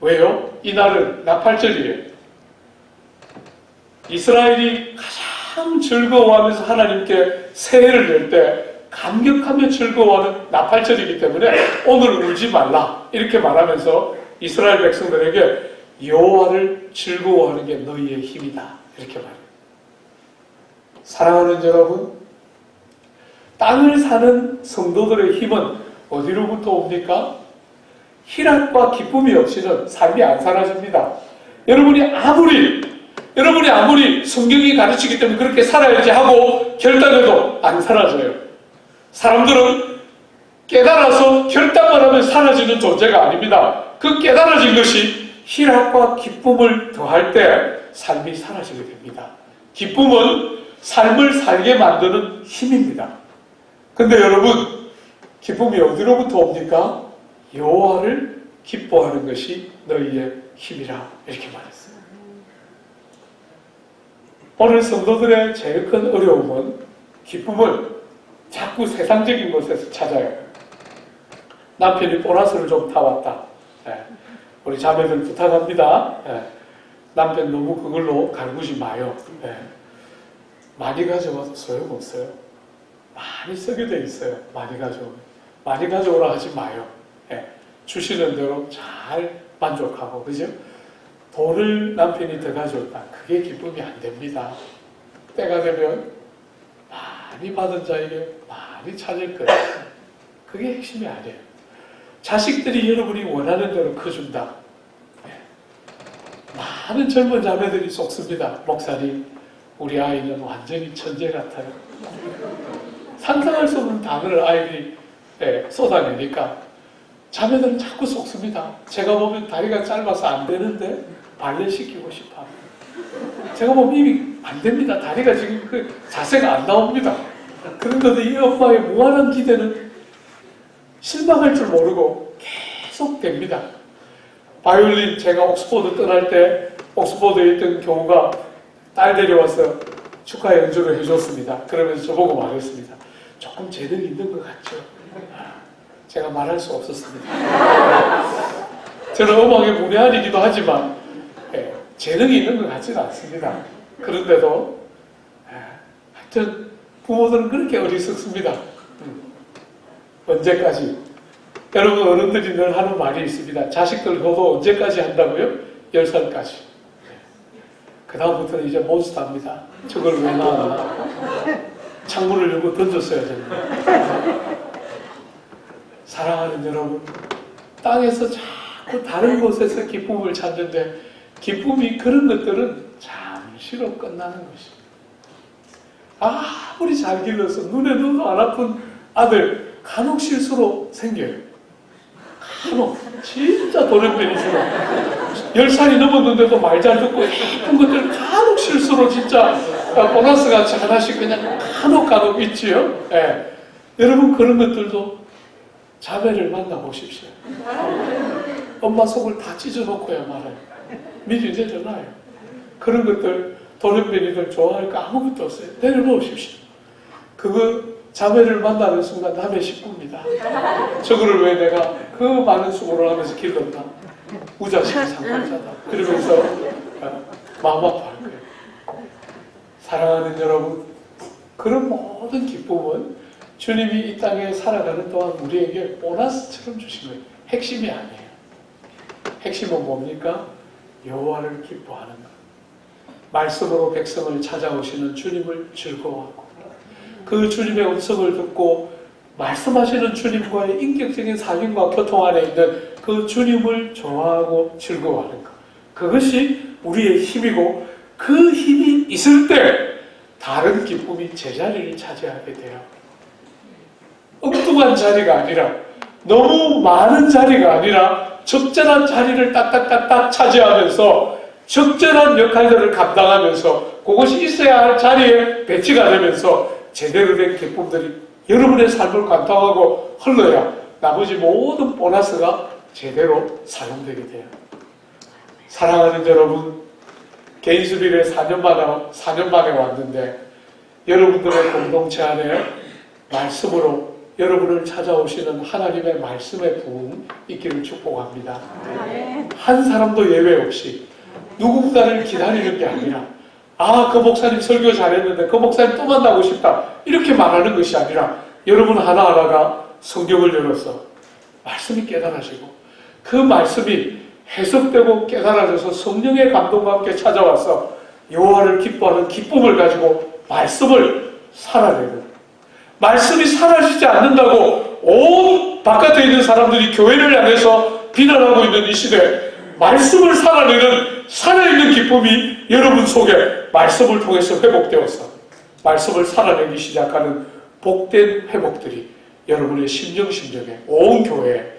왜요? 이날은 나팔절이에요. 이스라엘이 가장 즐거워하면서 하나님께 새해를 낼 때 감격하며 즐거워하는 나팔절이기 때문에 오늘 울지 말라 이렇게 말하면서 이스라엘 백성들에게 여호와를 즐거워하는 게 너희의 힘이다 이렇게 말해요. 사랑하는 여러분, 땅을 사는 성도들의 힘은 어디로부터 옵니까? 희락과 기쁨이 없이는 삶이 안 사라집니다. 여러분이 아무리 성경이 가르치기 때문에 그렇게 살아야지 하고 결단해도 안 사라져요. 사람들은 깨달아서 결단만 하면 사라지는 존재가 아닙니다. 그 깨달아진 것이 희락과 기쁨을 더할 때 삶이 사라지게 됩니다. 기쁨은 삶을 살게 만드는 힘입니다. 근데 여러분, 기쁨이 어디로부터 옵니까? 여호와를 기뻐하는 것이 너희의 힘이라 이렇게 말했어요. 오늘 성도들의 제일 큰 어려움은 기쁨을 자꾸 세상적인 곳에서 찾아요. 남편이 보너스를 좀 타왔다. 우리 자매들 부탁합니다. 남편 너무 그걸로 갈구지 마요. 많이 가져와도 소용없어요. 많이 쓰게 돼 있어요. 많이 가져오라 하지 마요. 주시는 대로 잘 만족하고, 그죠? 돈을 남편이 더 가져온다. 그게 기쁨이 안 됩니다. 때가 되면 많이 받은 자에게 많이 찾을 거예요. 그게 핵심이 아니에요. 자식들이 여러분이 원하는 대로 커준다. 많은 젊은 자매들이 속습니다. 목사님, 우리 아이는 완전히 천재 같아요. 상상할 수 없는 단어를 아이들이 쏟아내니까 자매들은 자꾸 속습니다. 제가 보면 다리가 짧아서 안 되는데 발레 시키고 싶어. 제가 보면 이미 안 됩니다. 다리가 지금 그 자세가 안 나옵니다. 그런데도 이 엄마의 무한한 기대는 실망할 줄 모르고 계속 됩니다. 바이올린 제가 옥스포드 떠날 때 옥스포드에 있던 교우가 딸 데려와서 축하 연주를 해줬습니다. 그러면서 저보고 말했습니다. 조금 재능이 있는 것 같죠? 제가 말할 수 없었습니다. 저는 음악에 문외한이기도 하지만 재능이 있는 것 같지는 않습니다. 그런데도 하여튼 부모들은 그렇게 어리석습니다. 언제까지? 여러분 어른들이 늘 하는 말이 있습니다. 자식들 효도 언제까지 한다고요? 10살까지. 그 다음부터는 이제 몬스터입니다. 저걸 왜 낳았나? 창문을 열고 던졌어야 됩니다. 사랑하는 여러분, 땅에서 자꾸 다른 곳에서 기쁨을 찾는데 기쁨이 그런 것들은 잠시로 끝나는 것입니다. 아무리 잘 길러서 눈에 눈도 안 아픈 아들 간혹 실수로 생겨요. 간혹 진짜 돌연변이처럼 10살이 넘었는데도 말 잘 듣고 예쁜 것들 간혹 실수로 진짜 보너스 같이 하나씩 그냥 간혹 있지요. 여러분 그런 것들도 자매를 만나보십시오. 엄마 속을 다 찢어놓고야 말아요. 미리 내려놔요. 그런 것들 돌연변이들 좋아할 거 아무것도 없어요. 내려놓으십시오. 그거 자매를 만나는 순간 남의 식구입니다. 저거를 왜 내가 그 많은 수고를 하면서 길렀나? 우자식이 상관자다. 그러면서 마음 아파할 거예요. 사랑하는 여러분, 그런 모든 기쁨은 주님이 이 땅에 살아가는 동안 우리에게 보너스처럼 주신 거예요. 핵심이 아니에요. 핵심은 뭡니까? 여호와를 기뻐하는 것. 말씀으로 백성을 찾아오시는 주님을 즐거워하고 그 주님의 음성을 듣고 말씀하시는 주님과의 인격적인 사귐과 교통 안에 있는 그 주님을 좋아하고 즐거워하는 것. 그것이 우리의 힘이고 그 힘이 있을 때 다른 기쁨이 제자리를 차지하게 돼요. 엉뚱한 자리가 아니라 너무 많은 자리가 아니라 적절한 자리를 딱딱딱딱 차지하면서 적절한 역할들을 감당하면서 그것이 있어야 할 자리에 배치가 되면서 제대로 된 기쁨들이 여러분의 삶을 관통하고 흘러야 나머지 모든 보너스가 제대로 사용되게 돼요. 사랑하는 여러분, 개인수비를 4년 만에 왔는데 여러분들의 공동체 안에 말씀으로 여러분을 찾아오시는 하나님의 말씀의 부흥 있기를 축복합니다. 한 사람도 예외 없이 누군가를 기다리는 게 아니라 그 목사님 설교 잘했는데 그 목사님 또 만나고 싶다 이렇게 말하는 것이 아니라 여러분 하나하나가 성경을 열어서 말씀이 깨달아지고 그 말씀이 해석되고 깨달아져서 성령의 감동과 함께 찾아와서 여호와를 기뻐하는 기쁨을 가지고 말씀을 살아내는, 말씀이 사라지지 않는다고 온 바깥에 있는 사람들이 교회를 향해서 비난하고 있는 이 시대, 말씀을 살아내는 살아있는 기쁨이 여러분 속에 말씀을 통해서 회복되어서 말씀을 살아내기 시작하는 복된 회복들이 여러분의 심정에 온 교회에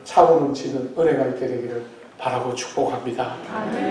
차고 넘치는 은혜가 있게 되기를 바라고 축복합니다.